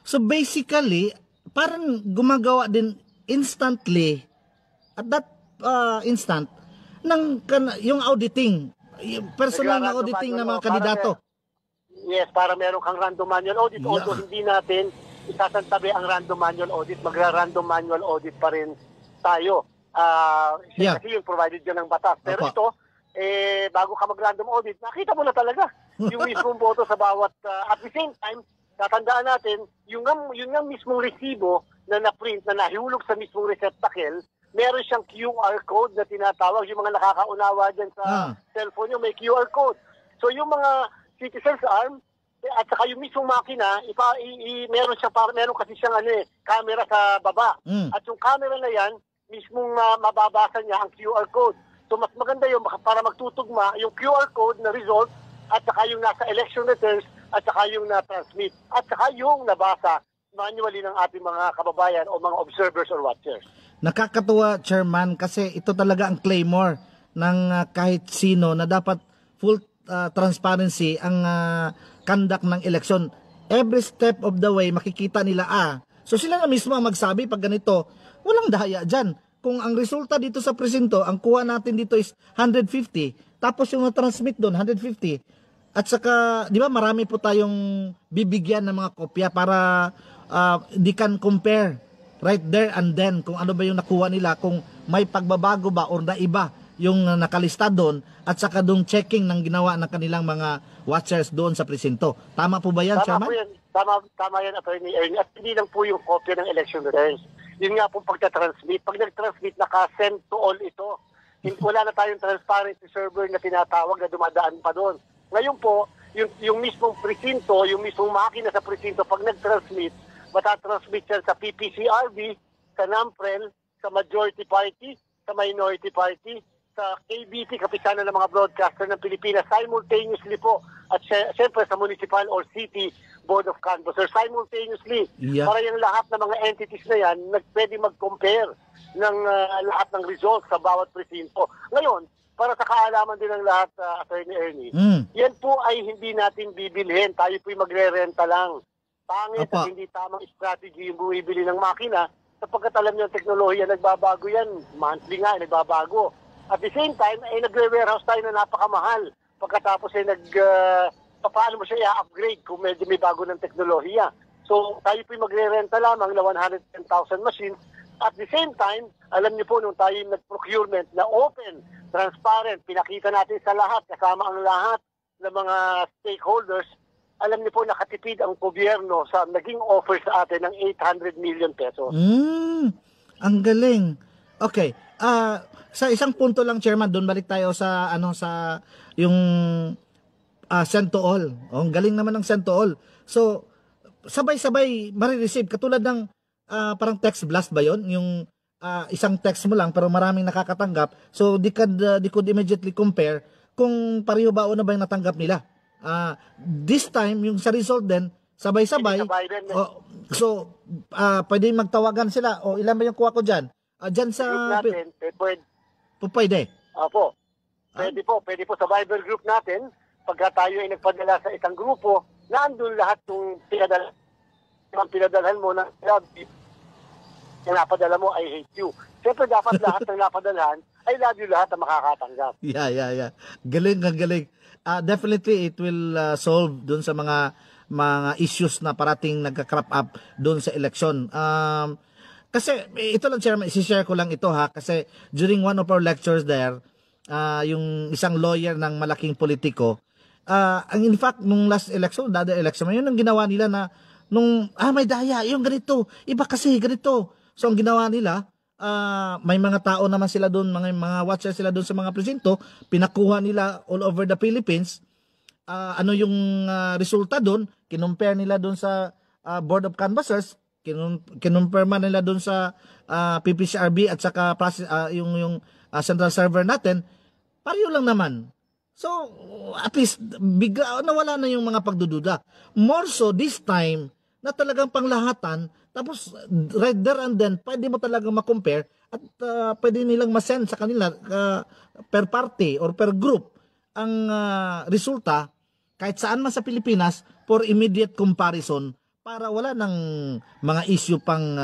So basically, parang gumagawa din instantly, at that instant, yung auditing, yung personal na auditing ng mga kandidato. Yes, para meron kang random manual audit. Although hindi natin isasantabi ang random manual audit, magra-random manual audit pa rin tayo. Kasi yung provided yun ng batas. Pero ito, bago ka mag-random audit, nakita mo na talaga yung mismong boto sa bawat, at the same time, tatandaan natin, yung mismong resibo na na-print, na nahulog sa mismong receptacle, meron siyang QR code na tinatawag. Yung mga nakakaunawa dyan sa cellphone nyo, may QR code. So yung mga citizens arm, at saka yung mismong makina, meron kasi siyang camera sa baba. At yung camera na yan, mismong mababasa niya ang QR code. So mas maganda yun para magtutugma yung QR code na result at saka yung nasa election returns at saka yung na-transmit at saka yung nabasa manually ng ating mga kababayan o mga observers or watchers. Nakakatuwa, Chairman, kasi ito talaga ang claymore ng kahit sino na dapat full transparency ang conduct ng election. Every step of the way, makikita nila, so sila na mismo ang magsabi pag ganito, walang daya dyan. Kung ang resulta dito sa presinto, ang kuha natin dito is 150, tapos yung na-transmit doon, 150. At saka, di ba marami po tayong bibigyan ng mga kopya para they can compare right there and then kung ano ba yung nakuha nila, kung may pagbabago ba or naiba yung nakalista doon, at saka doon checking ng ginawa ng kanilang mga watchers doon sa presinto. Tama po ba yan, Chairman? Tama yan, Attorney Ernie. At hindi lang po yung kopya ng election returns. Yun nga po pagka-transmit. Pag nag-transmit, naka-send to all ito. Wala na tayong transparency server na tinatawag na dumadaan pa doon. Ngayon po, yung mismong presinto, yung mismong makina sa presinto, pag nag-transmit, matatransmit yan sa PPCRB, sa NAMPREL, sa Majority Party, sa Minority Party, sa KBP, Kapisanan ng mga Broadcaster ng Pilipinas, simultaneously po, at siyempre sa Municipal or City Board of Canvassers, simultaneously, para yung lahat ng mga entities na yan, pwede mag-compare ng lahat ng results sa bawat presinto. Ngayon, para sa kaalaman din ng lahat, Attorney Ernie, yan po ay hindi natin bibilhin, tayo po'y magre-renta lang. Pangit at hindi tamang strategy yung bumibili ng makina sapagkat alam nyo, ang teknolohiya nagbabago yan. Monthly nga, nagbabago. At the same time, ay nagre-warehouse tayo na napakamahal. Pagkatapos ay paano mo siya i-upgrade kung medyo may bago ng teknolohiya. So, tayo po'y magre-renta lamang na 110,000 machines. At the same time, alam niyo po, nung tayo nag-procurement na open, transparent, pinakita natin sa lahat, kasama ang lahat ng mga stakeholders, alam niyo po, nakatipid ang gobyerno sa naging offer sa atin ng 800 million pesos. Ang galing. Okay. Sa isang punto lang, Chairman, doon balik tayo sa sa yung send to all. Oh, ang galing naman ng send to all. So, sabay-sabay marireceive. Katulad ng parang text blast ba yon? Yung isang text mo lang pero maraming nakakatanggap. So, they could immediately compare kung pareho ba o na ba yung natanggap nila. This time, yung sa result din, sabay-sabay. So, pwede magtawagan sila. O, ilan ba yung kuha ko dyan? Dyan sa... Group natin, pwede. Opo. Pwede po sa Viber group natin, pagka tayo ay nagpadala sa isang grupo, naandun lahat ng pinadalhan mo na yung napadala mo, I hate you. Siyempre dapat lahat ng napadalhan ay love you lahat ang makakatanggap. Yeah. Galing. Definitely it will solve dun sa mga issues na parating nagka-crop up dun sa election. Kasi ito lang, Chairman, isi-share ko lang ito ha, kasi during one of our lectures there, yung isang lawyer ng malaking politiko, ang in fact nung last election, yun ang ginawa nila na nung may daya, yung ganito, iba kasi ganito. So ang ginawa nila, may mga tao naman sila doon, mga watchers sila doon sa mga presinto, pinakuha nila all over the Philippines. Ano yung resulta doon, kinumpare nila doon sa Board of Canvassers, kinumpirma nila doon sa PPCRB at saka yung central server natin, pareho lang naman. So, at least, bigla, nawala na yung mga pagdududa. More so, this time, na talagang panglahatan, tapos, right there and then, pwede mo talagang makompare at pwede nilang masend sa kanila per party or per group ang resulta kahit saan man sa Pilipinas for immediate comparison para wala ng mga issue pang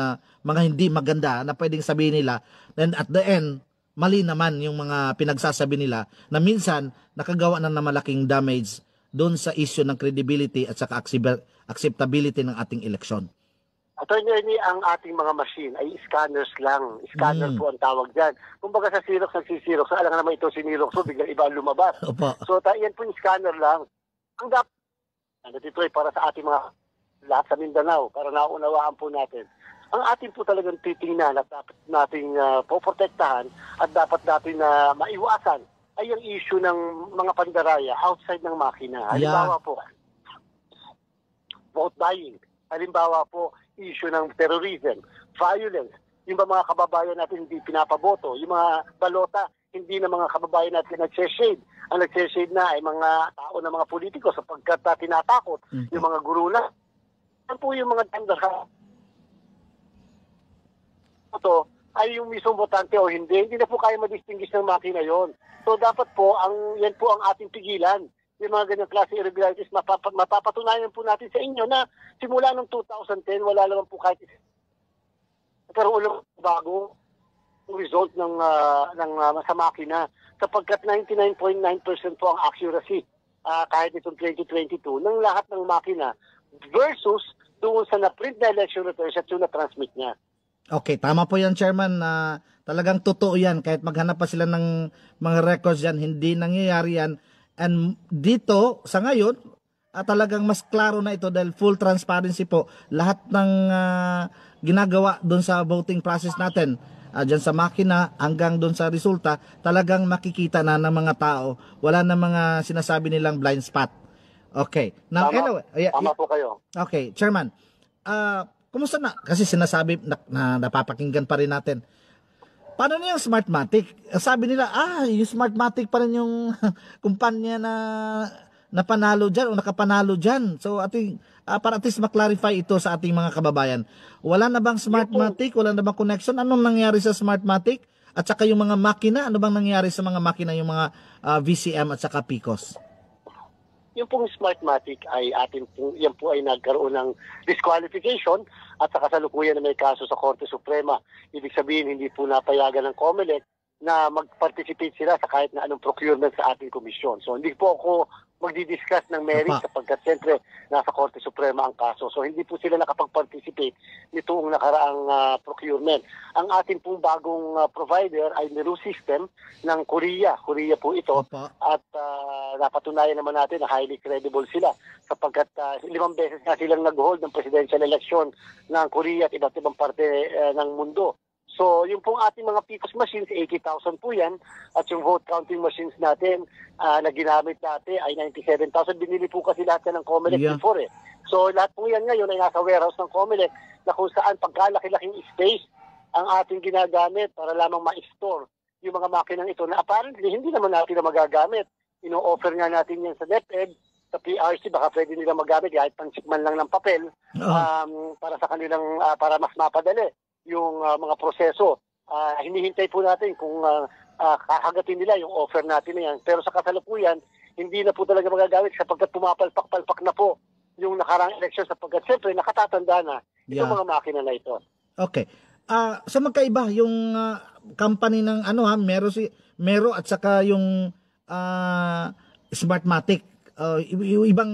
mga hindi maganda na pwedeng sabihin nila. Then at the end, mali naman yung mga pinagsasabi nila na minsan nakagawa na malaking damage doon sa issue ng credibility at saka acceptability ng ating eleksyon. Attorney, ang ating mga machine ay scanners lang. Scanner po ang tawag dyan. Kumbaga sa Xerox, nagsisirox. Alam nga naman ito sinirok. So, biglang iba ang lumabas. Opo. So, yan po yung scanner lang. Ang dapat, dito ay para sa ating mga lahat sa Mindanao, para naunawaan po natin. Ang ating po talagang titingnan at dapat nating poprotektahan at dapat natin na maiwasan ay yung issue ng mga pandaraya outside ng makina. Halimbawa po, vote buying. Halimbawa po, issue ng terrorism, violence, yung mga kababayan natin hindi pinapaboto, yung mga balota, hindi na mga kababayan natin nag-shade. Ang nag-shade na ay mga tao na mga politiko sapagkat tinatakot, yung mga guru na. Yan po yung mga tandara. Ito ay yung mismong botante o hindi na po kaya madistinguish ng makina yon. So dapat po, yan po ang ating pigilan. Yung mga ganyang klase irregularities, mapapatunayan po natin sa inyo na simula ng 2010, wala naman po kahit pero ulang bago result ng sa makina sapagkat 99.9% po ang accuracy kahit itong 2022 ng lahat ng makina versus doon sa na-print na election returns at yung na-transmit niya. Okay, tama po yan, Chairman. Talagang totoo yan. Kahit maghanap pa sila ng mga records yan, hindi nangyayari yan. And dito, sa ngayon, talagang mas klaro na ito dahil full transparency po. Lahat ng ginagawa doon sa voting process natin, dyan sa makina hanggang doon sa resulta, talagang makikita na ng mga tao. Wala na mga sinasabi nilang blind spot. Okay. Now, tama po kayo. Okay, Chairman. Kumusta na? Kasi sinasabi na napapakinggan pa rin natin. Paano na yung Smartmatic? Sabi nila, yung Smartmatic pa rin yung kumpanya na napanalo dyan o nakapanalo dyan. So, para at least maklarify ito sa ating mga kababayan. Wala na bang Smartmatic? Wala na bang connection? Anong nangyari sa Smartmatic? At saka yung mga makina? Ano bang nangyari sa mga makina, yung mga VCM at saka PICOS? Yung pong Smartmatic ay yan po ay nagkaroon ng disqualification at sa kasalukuyan na may kaso sa Korte Suprema. Ibig sabihin, hindi po napayagan ng COMELEC na mag-participate sila sa kahit na anong procurement sa ating komisyon. So, hindi po ako magdi-discuss ng merit sapagkat siyempre nasa Korte Suprema ang kaso. So, hindi po sila nakapag-participate nitong nakaraang procurement. Ang ating pong bagong provider ay Meru System ng Korea. Korea po ito. At napatunayan naman natin na highly credible sila sapagkat 5 beses nga silang nag-hold ng presidential election ng Korea at iba't ibang parte ng mundo. So, yung pong ating mga PCOS machines, 80,000 po yan. At yung vote counting machines natin na ginamit natin ay 97,000. Binili po kasi lahat yan ng COMELEC before eh. So, lahat po yan ngayon ay nasa warehouse ng COMELEC na kung saan pagkalaki-laking space ang ating ginagamit para lamang ma-store yung mga makinang ito na apparently hindi naman natin na magagamit. Ino-offer nga natin yan sa DepEd, sa PRC, baka pwede nila magamit kahit pansikman lang ng papel para sa kanilang, para mas mapadali yung mga proseso. Hinihintay po natin kung kakagatin nila yung offer natin na yan. Pero sa kasalukuyan, hindi na po talaga magagamit sapagkat pumapalpak-palpak na po yung nakarang election sapagkat siyempre nakatatanda na itong mga makina na ito. Okay. So magkaiba yung company ng Mero at saka yung Smartmatic. Ibang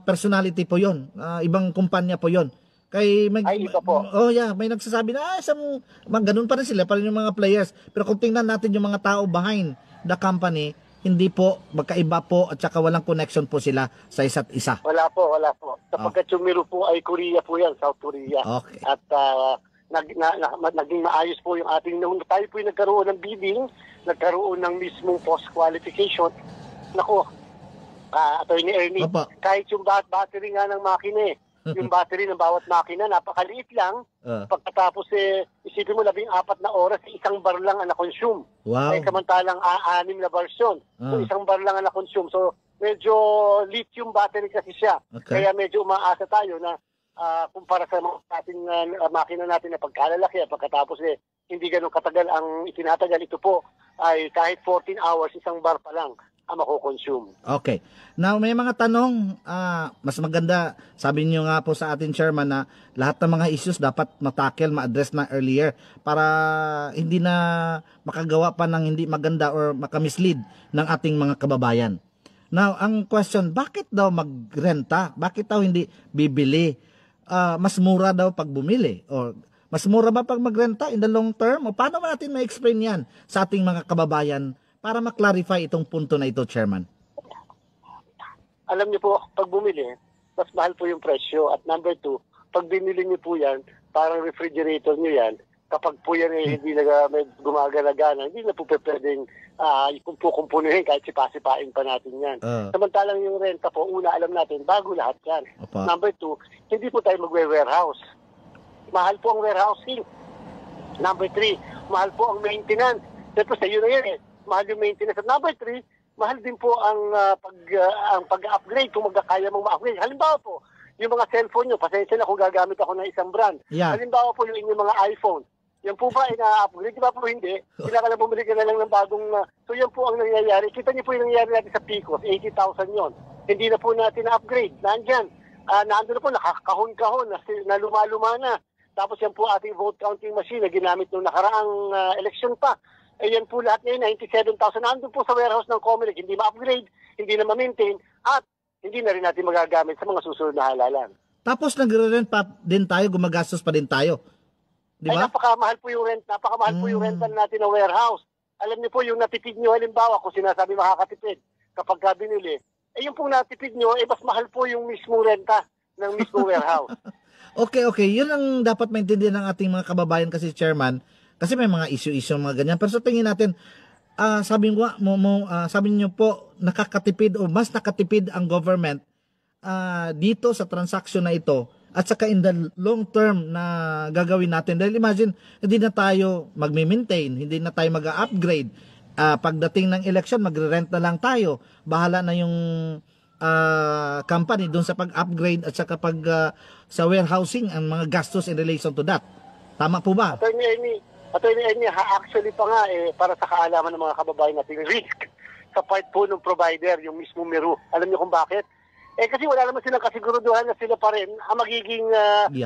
personality po yon, ibang kumpanya po yon. Ay, iba po. May nagsasabi na ganun pa rin sila, pa rin yung mga players. Pero kung tingnan natin yung mga tao behind the company, hindi po, magkaiba po at saka walang connection po sila sa isa't isa. Wala po. Sapagkat yung Mero po ay Korea po yan, South Korea. Okay. At naging maayos po yung ating, nung tayo po yung nagkaroon ng bidding, nagkaroon ng mismong post-qualification. Naku, Attorney Ernie, kahit yung battery nga ng makina yung battery ng bawat makina, napakaliit lang. Pagkatapos isipin mo 14 na oras, isang bar lang ang na-consume. Wow. Ay samantalang 6 na bars yun. So isang bar lang ang na-consume. So medyo lithium battery kasi siya. Okay. Kaya medyo umaasa tayo na kumpara sa mga ating makina natin na pagkalalaki, pagkatapos hindi ganun katagal ang itinatagal. Ito po ay kahit 14 hours, isang bar pa lang ang mako-consume. Okay. Now, may mga tanong, mas maganda, sabi niyo nga po sa ating chairman na lahat ng mga issues dapat matakel, ma-address na earlier para hindi na makagawa pa ng hindi maganda or makamislead ng ating mga kababayan. Now, ang question, bakit daw magrenta? Bakit daw hindi bibili? Mas mura daw pag bumili? Or mas mura ba pag magrenta in the long term? O paano ba natin ma-explain yan sa ating mga kababayan para ma-clarify itong punto na ito, Chairman? Alam niyo po, pag bumili, mas mahal po yung presyo. At number 2, pag binili niyo po yan, parang refrigerator niyo yan, kapag po yan hindi gumagana-gana, hindi na po pwedeng kumpunuhin kahit sipa-sipain pa natin yan. Samantalang yung renta po, una alam natin, bago lahat yan. Number 2, hindi po tayo magwe-warehouse. Mahal po ang warehousing. Number 3, mahal po ang maintenance. Siyempre sa iyo na yan mahal yung maintenance. At number 3, mahal din po ang pag-upgrade kung magkakaya mong ma-upgrade. Halimbawa po, yung mga cellphone nyo, pasensya na kung gagamit ako ng isang brand. Halimbawa po yung inyong mga iPhone. Yan po ba ina-upgrade? Di ba po hindi? Kailangan bumili ka na lang ng bagong... so yan po ang nangyayari. Kita niyo po yung nangyayari natin sa PCOS, 80,000 yon. Hindi na po natin na-upgrade. Nandyan. Nandun na po, nakakahon-kahon, na luma-luma na. Tapos yan po ating vote counting machine na ginamit nung nakaraang election pa. Yan po lahat ngayon, 97,000. Nandun po sa warehouse ng COMELEC, hindi ma-upgrade, hindi na ma-maintain, at hindi na rin natin magagamit sa mga susunod na halalan. Tapos nagre-rent pa din tayo, gumagastos pa din tayo. Di ba? Ay, napakamahal po yung rent, po yung rental natin ng warehouse. Alam niyo po, yung natipid nyo, halimbawa, kung sinasabi makakatipid, kapag binili, yung pong natipid nyo, mas mahal po yung mismong renta ng mismong warehouse. Okay. Yun ang dapat maintindihan ng ating mga kababayan kasi, Chairman. Kasi may mga issue mga ganyan. Pero sa tingin natin, sabi niyo po, nakakatipid o mas nakatipid ang government dito sa transaction na ito at saka in the long term na gagawin natin. Dahil imagine, hindi na tayo magme-maintain, hindi na tayo mag-upgrade. Pagdating ng election, magre-rent na lang tayo. Bahala na yung company doon sa pag-upgrade at saka sa warehousing ang mga gastos in relation to that. Tama po ba? Attorney Ernie, actually pa nga para sa kaalaman ng mga kababayan natin, risk sa part po ng provider, yung mismo Mero. Alam niyo kung bakit? Kasi wala naman silang kasiguruduhan na sila pa rin ang magiging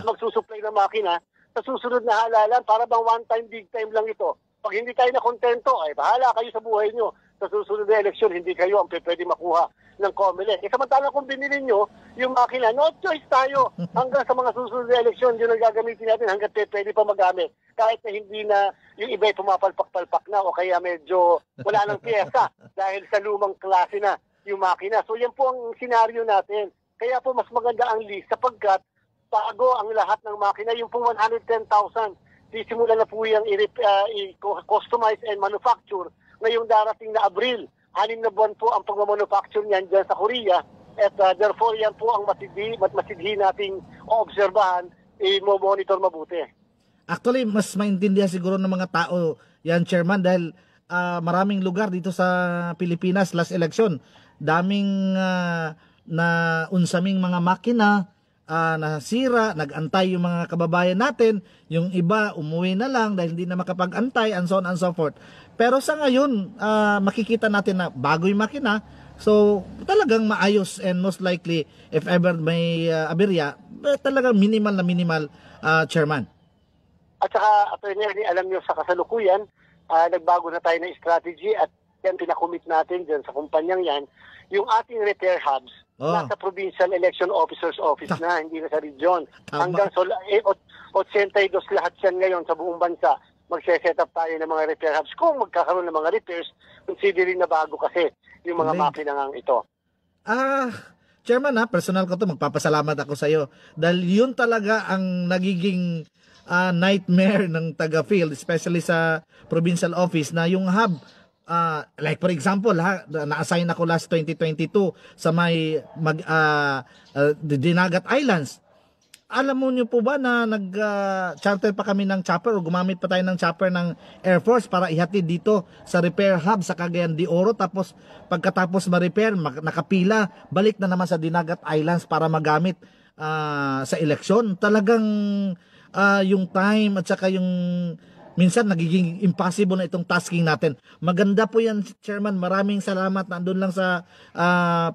magsusupply ng makina sa susunod na halalan para bang one time, big time lang ito. Pag hindi tayo na kontento, bahala kayo sa buhay nyo. Sa susunod na eleksyon, hindi kayo ang pwede makuha ng COMELEC. Samantalang kung binili nyo yung makina, no choice tayo. Hanggang sa mga susunod na eleksyon, yun ang gagamitin natin hanggang pwede pa magamit. Kahit na hindi na yung iba pumapalpak-palpak na o kaya medyo wala nang piyesa dahil sa lumang klase na yung makina. So yan po ang senaryo natin. Kaya po mas maganda ang lease sapagkat bago ang lahat ng makina, yung pong 110,000 sisimula na po yung i-customize and manufacture ngayong darating na Abril. 6 na buwan po ang pagmamanufacture niyan dyan sa Korea. At therefore, yan po ang masidhi nating obserbahan, i-monitor mabuti. Actually, mas maintindihan siguro ng mga tao yan, Chairman, dahil maraming lugar dito sa Pilipinas, last election, daming na unsaming mga makina, nasira, nag-antay yung mga kababayan natin, yung iba umuwi na lang dahil hindi na makapag-antay, and so on and so forth. Pero sa ngayon, makikita natin na bago yung makina, so talagang maayos, and most likely, if ever may aberya, talagang minimal na minimal, Chairman. At saka, Attorney, alam nyo sa kasalukuyan, nagbago na tayo ng strategy at yan pinakomit natin dyan sa kumpanyang yan, yung ating repair hubs, nasa Provincial Election Officer's Office na, hindi na sa region. Hanggang 82 lahat yan ngayon sa buong bansa. Magse-set up tayo ng mga repair hubs. Kung magkakaroon ng mga repairs, considering na bago kasi yung mga makina ngang ito. Chairman, personal ko to, magpapasalamat ako sa iyo. Dahil yun talaga ang nagiging nightmare ng taga-field, especially sa provincial office, na yung hub, like for example, na-assign ako last 2022 sa may Dinagat Islands. Alam mo niyo po ba na nag-charter pa kami ng chopper o gumamit pa tayo ng chopper ng Air Force para ihatid dito sa repair hub sa Cagayan de Oro, tapos pagkatapos ma-repair, nakapila, balik na naman sa Dinagat Islands para magamit sa eleksyon. Talagang yung time at saka yung minsan nagiging impossible na itong tasking natin. Maganda po yan, Chairman. Maraming salamat. Nandun lang sa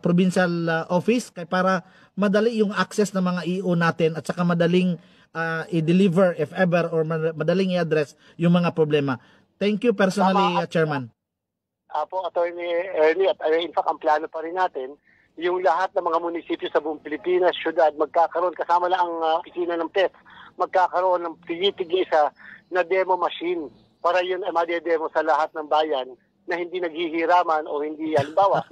provincial office para madali yung access ng mga EO natin at saka madaling i-deliver if ever or madaling i-address yung mga problema. Thank you personally, Chairman. Apo, Attorney Ernie, at in fact, ang plano pa rin natin, yung lahat ng mga munisipyo sa buong Pilipinas, syudad, magkakaroon, kasama na ang opisina ng PEP, magkakaroon ng tigi-tig-isa na demo machine para yun ay madedemo sa lahat ng bayan na hindi naghihiraman o hindi, halimbawa,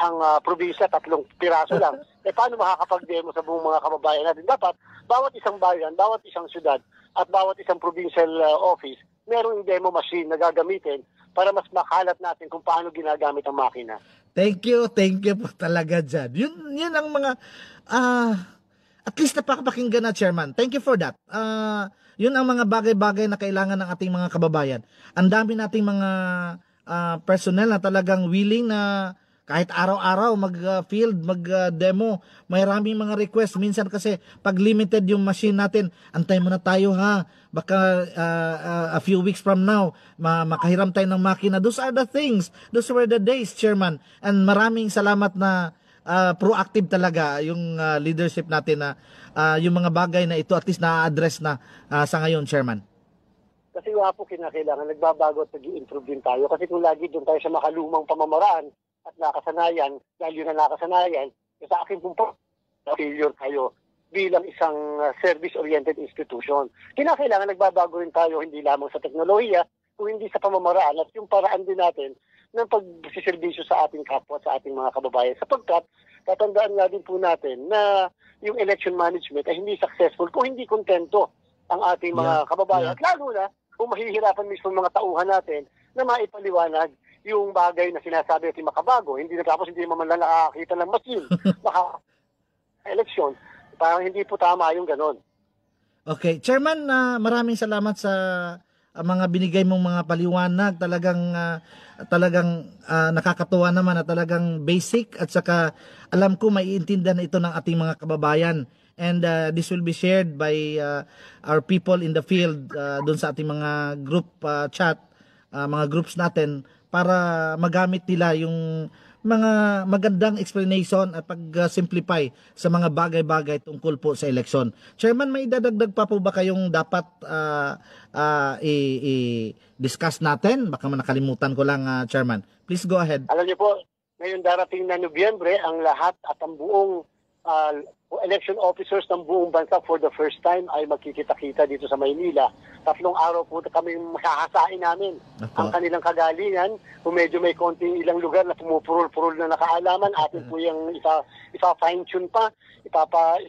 ang probinsya 3 piraso lang. Paano makakapag-demo sa buong mga kababayan natin? Dapat, bawat isang bayan, bawat isang syudad, at bawat isang provincial office, merong demo machine na gagamitin para mas makalat natin kung paano ginagamit ang makina. Thank you po talaga dyan. Yun ang mga, at least napakapakinggan na, Chairman. Thank you for that. Yun ang mga bagay-bagay na kailangan ng ating mga kababayan. Ang dami nating mga personnel na talagang willing na kahit araw-araw mag-field, mag-demo. May maraming mga request. Minsan kasi pag limited yung machine natin, antay muna tayo ha. Baka a few weeks from now, makahiram tayo ng makina. Those are the things. Those were the days, Chairman. And maraming salamat na proactive talaga yung leadership natin na yung mga bagay na ito at least na-address na sa ngayon, Chairman. Kasi nga po kinakailangan, nagbabago at nag-i-improve din tayo. Kasi kung lagi doon tayo sa makalumang pamamaraan at nakasanayan, dahil yun na nakasanayan, sa akin pong failure tayo bilang isang service-oriented institution. Kinakailangan nagbabago rin tayo hindi lamang sa teknolohiya, kung hindi sa pamamaraan at yung paraan din natin ng pagsiservisyo sa ating kapwa, sa ating mga kababayan. Sapagkat, tatandaan nga din po natin na yung election management ay hindi successful kung hindi kontento ang ating mga kababayan. At lalo na kung mahihirapan mismo mga tauhan natin na maipaliwanag yung bagay na sinasabi natin makabago. Hindi na tapos hindi naman lang nakakita ng machine. Election. Parang hindi po tama yung ganon. Okay. Chairman, maraming salamat sa mga binigay mong mga paliwanag. Talagang nakakatuwa naman at talagang basic at saka alam ko maiintindihan na ito ng ating mga kababayan. And this will be shared by our people in the field doon sa ating mga group chat, mga groups natin para magamit nila yung mga magandang explanation at pag-simplify sa mga bagay-bagay tungkol po sa eleksyon. Chairman, may dadagdag pa po ba kayong dapat i-discuss natin? Baka nakalimutan ko lang, Chairman. Please go ahead. Alam niyo po, ngayon darating na Nobyembre, ang lahat at ang buong election officers ng buong bansa for the first time ay magkikita-kita dito sa Maynila. 3 araw po kami masahasain namin ang kanilang kagalingan. Kung medyo may konting ilang lugar na pumupurol-purol na nakaalaman, atin po yung fine-tune pa.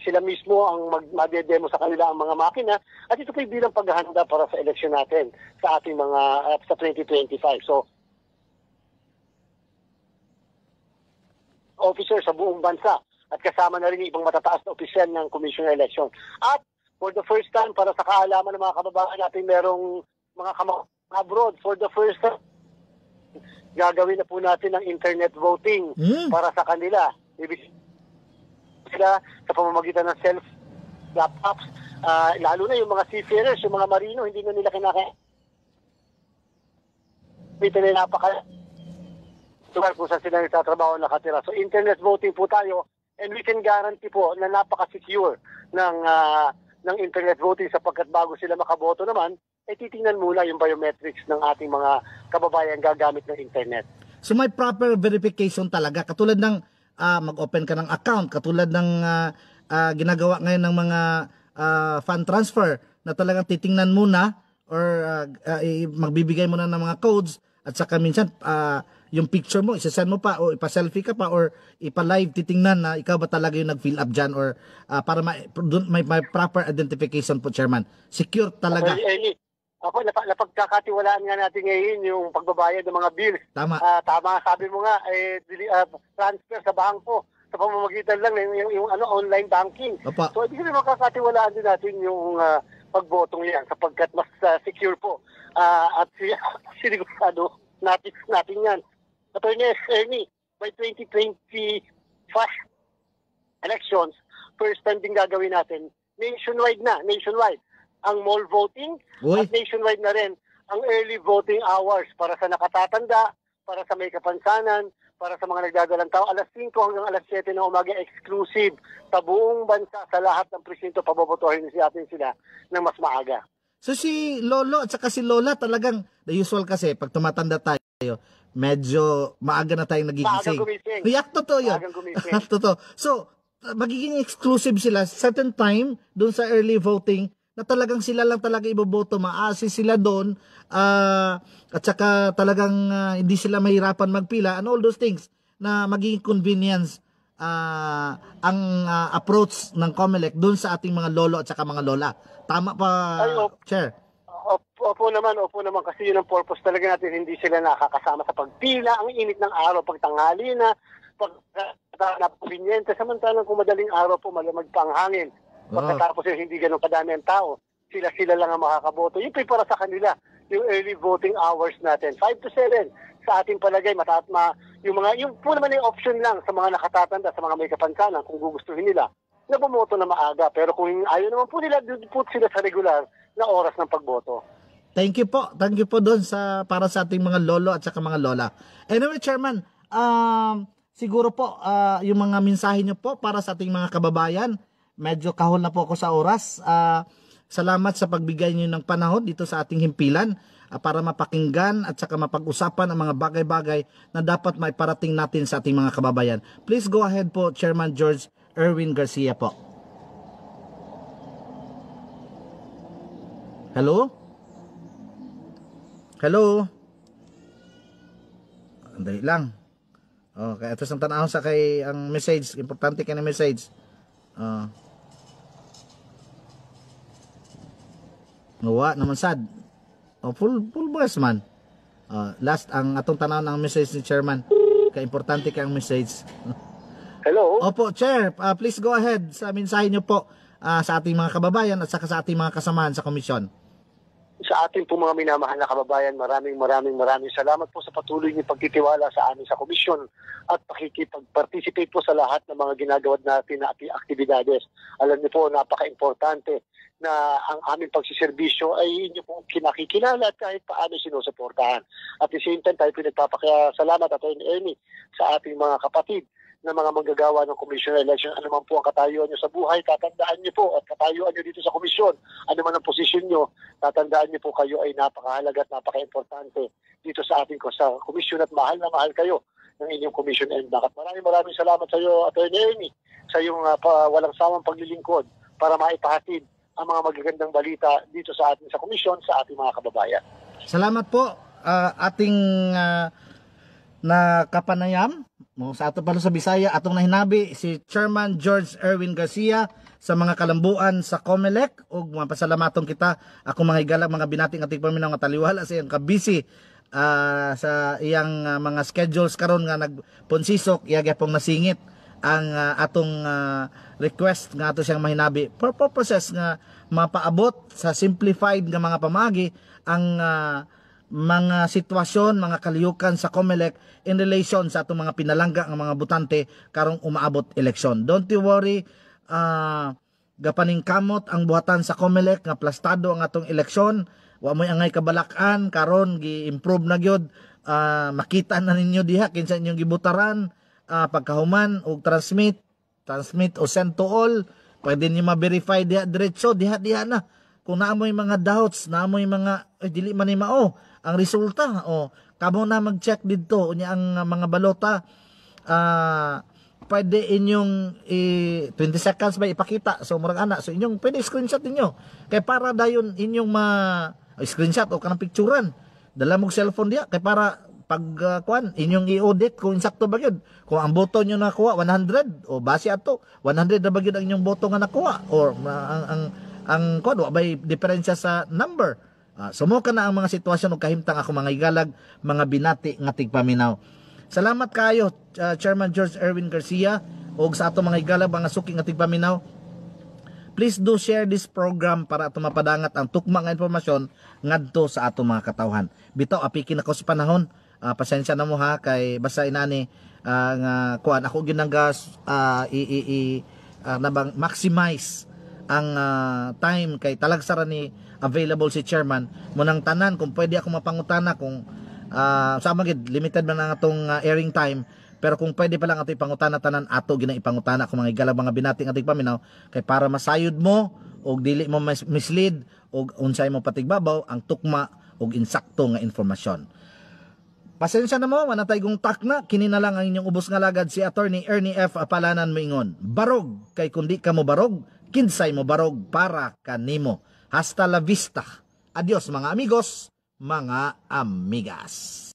Sila mismo ang magdedemo sa kanila ang mga makina. At ito po bilang paghahanda para sa election natin sa ating mga sa 2025. So, officers sa buong bansa at kasama na rin yung ibang matataas na opisyal ng Commission on Election. At for the first time, para sa kaalaman ng mga kababayan natin, merong mga abroad, for the first time, gagawin na po natin ang internet voting para sa kanila. Ibig sila sa pamamagitan ng laptops, lalo na yung mga seafarers, yung mga marino, hindi na nila ito na lugar kung saan sila nagtatrabaho nakatira. So internet voting po tayo, and we can guarantee po na napaka-secure ng internet voting sapagkat bago sila makaboto naman, titingnan muna yung biometrics ng ating mga kababayan gagamit ng internet. So may proper verification talaga, katulad ng mag-open ka ng account, katulad ng ginagawa ngayon ng mga fund transfer na talagang titingnan muna or magbibigay muna ng mga codes at saka minsan yung picture mo, isa-send mo pa o ipa-selfie ka pa or ipa-live titingnan na ikaw ba talaga yung nag-fill up dyan or para may proper identification po, Chairman. Secure talaga. Ako, napagkakatiwalaan nga natin ngayon yung pagbabayad ng mga bills. Tama. Tama, sabi mo nga, transfer sa bangko sa pamamagitan lang yung online banking. Opa. So, ibig sabihin makakatiwalaan din natin yung pagbotong yan sapagkat mas secure po. At sinigurado natin yan. Attorney Ernie, by 2025 elections, first time din gagawin natin, nationwide. Ang mall voting at nationwide na rin ang early voting hours para sa nakatatanda, para sa may kapansanan, para sa mga nagdadalang tao. Alas 5 hanggang alas 7 ng umaga, exclusive sa buong bansa, sa lahat ng presinto, pabobotohin natin sila ng mas maaga. So si Lolo at saka si Lola talagang, the usual kasi, pag tumatanda tayo, medyo maaga na tayong nagigising. Maagang gumising. React to yun. Maagang gumising. Totoo. So, magiging exclusive sila certain time doon sa early voting na talagang sila lang talaga iboboto, ma-assist sila doon at saka talagang hindi sila mahirapan magpila and all those things na magiging convenience ang approach ng COMELEC doon sa ating mga lolo at saka mga lola. Tama pa, Chair? Opo naman kasi yun ang purpose talaga natin, hindi sila nakakasama sa pagpila, ang init ng araw, pagtanghali na, napakabiniyente, samantalang kung madaling araw po magpanghangin. Pagkatapos yung hindi ganun kadami ang tao, sila lang ang makakaboto. Yun po para sa kanila, yung early voting hours natin, 5 to 7. Sa ating palagay, yung po naman yung option lang sa mga nakatatanda, sa mga may kapansanan, kung gugustuhin nila, na bumoto na maaga. Pero kung ayaw naman po nila, put sila sa regular na oras ng pagboto. Thank you po doon para sa ating mga lolo at saka mga lola. Anyway, Chairman, siguro po yung mga mensahe niyo po para sa ating mga kababayan. Medyo kahon na po ako sa oras. Salamat sa pagbigay niyo ng panahon dito sa ating himpilan para mapakinggan at saka mapag-usapan ang mga bagay-bagay na dapat maiparating natin sa ating mga kababayan. Please go ahead po, Chairman George Erwin Garcia po. Hello? Hello? Andali lang. Okay, ito ang tanahon sa kay ang message. Importante kay na message. Nawa naman sad. Full voice man. Last ang atong tanahon ng message ni Chairman. Kay importante kay ang message. Hello? Opo, Chair. Please go ahead sa mensahe niyo po sa ating mga kababayan at saka sa ating mga kasamahan sa komisyon. Sa ating po mga minamahal na kababayan, maraming salamat po sa patuloy niyong pagtitiwala sa amin sa komisyon at pakikipag-participate po sa lahat ng mga ginagawa natin na aktibidades. Alam niyo po, napaka-importante na ang aming pagsiservisyo ay inyo po kinakikilala at kahit paano sinusuportahan. At the same time, tayo pinagpapakasalamat at Ernie sa ating mga kapatid na mga manggagawa ng Commission on Election. Ano man po ang katayuan nyo sa buhay, tatandaan nyo po at katayuan nyo dito sa komisyon. Ano man ang posisyon nyo, tatandaan nyo po kayo ay napakahalaga at napaka-importante dito sa ating sa komisyon at mahal na mahal kayo ng inyong Commission NBAC. At maraming salamat sa iyo, Atty. Ernie, sa iyong walang sawang paglilingkod para maipahatid ang mga magagandang balita dito sa ating sa komisyon, sa ating mga kababayan. Salamat po ating na kapanayam sa ato pala sa Bisaya, atong nahinabi si Chairman George Erwin Garcia sa mga kalambuan sa COMELEC, ug mapasalamaton kita ako mga higala mga binating ating paminaw nga taliwala sa iyang kabisi sa iyang mga schedules karon nga nagponsisok iya gyapong nasingit ang atong request nga ato siyang mahinabi for purposes nga mapaabot sa simplified nga mga pamagi ang mga sitwasyon, mga kaliyukan sa COMELEC in relation sa atong mga pinalangga ng mga butante karong umaabot eleksyon. Don't you worry, gapaning kamot ang buhatan sa COMELEC nga plastado ang atong eleksyon. Wa mo'y angay kabalakan karon gi-improve na gyud. Makita na ninyo diha kinsa inyong gibutaran pagkahuman og transmit o send to all. Pwede niyo ma-verify diha diretso diha na. Kung naamoy mga doubts, naamoy mga dili man ni mao ang resulta, kamo na mag-check dito unya ang mga balota. Pwede inyong 20 seconds ba ipakita so murag ana, so inyong pwede screenshot ninyo kay para dayon inyong screenshot o kanang picturean, dala mong cellphone diha kay para pag inyong i-audit kung insakto ba gyud, kung ang boto nyo nakuha 100 o base ato 100 na ba gyud ang inyong boto nga nakuha, or ang wa bay diferensya sa number. Sumo ka na ang mga sitwasyon ug kahimtang ako mga igalag, mga binati nga tigpaminaw. Salamat kayo Chairman George Erwin Garcia ug sa ato mga igalag mga suki nga tigpaminaw. Please do share this program para ato mapadangat ang tukma nga impormasyon ngadto sa ato mga katawhan. Bitaw apikin ako sa panahon. Pasensya na mo ha kay basta inani nga kuan ako ginanggas nabang maximize ang time kay talagsara ni available si chairman munang tanan kung pwede ako mapangutana kung sama gid limited man ang atong airing time, pero kung pwede pa lang ato ipangutana tanan ato gina ipangutana kung mga igalang mga binating ating paminaw kay para masayod mo og dili mo mislead og unsay mo patigbabaw ang tukma og insakto nga informasyon. Pasensya na mo, manatay kong takna, kini na lang ang inyong ubos nga lagad si Attorney Ernie F. Apalanan Moingon. Barog, kay kundi ka mo barog, kinsay mo barog para kanimo. Hasta la vista. Adios mga amigos, mga amigas.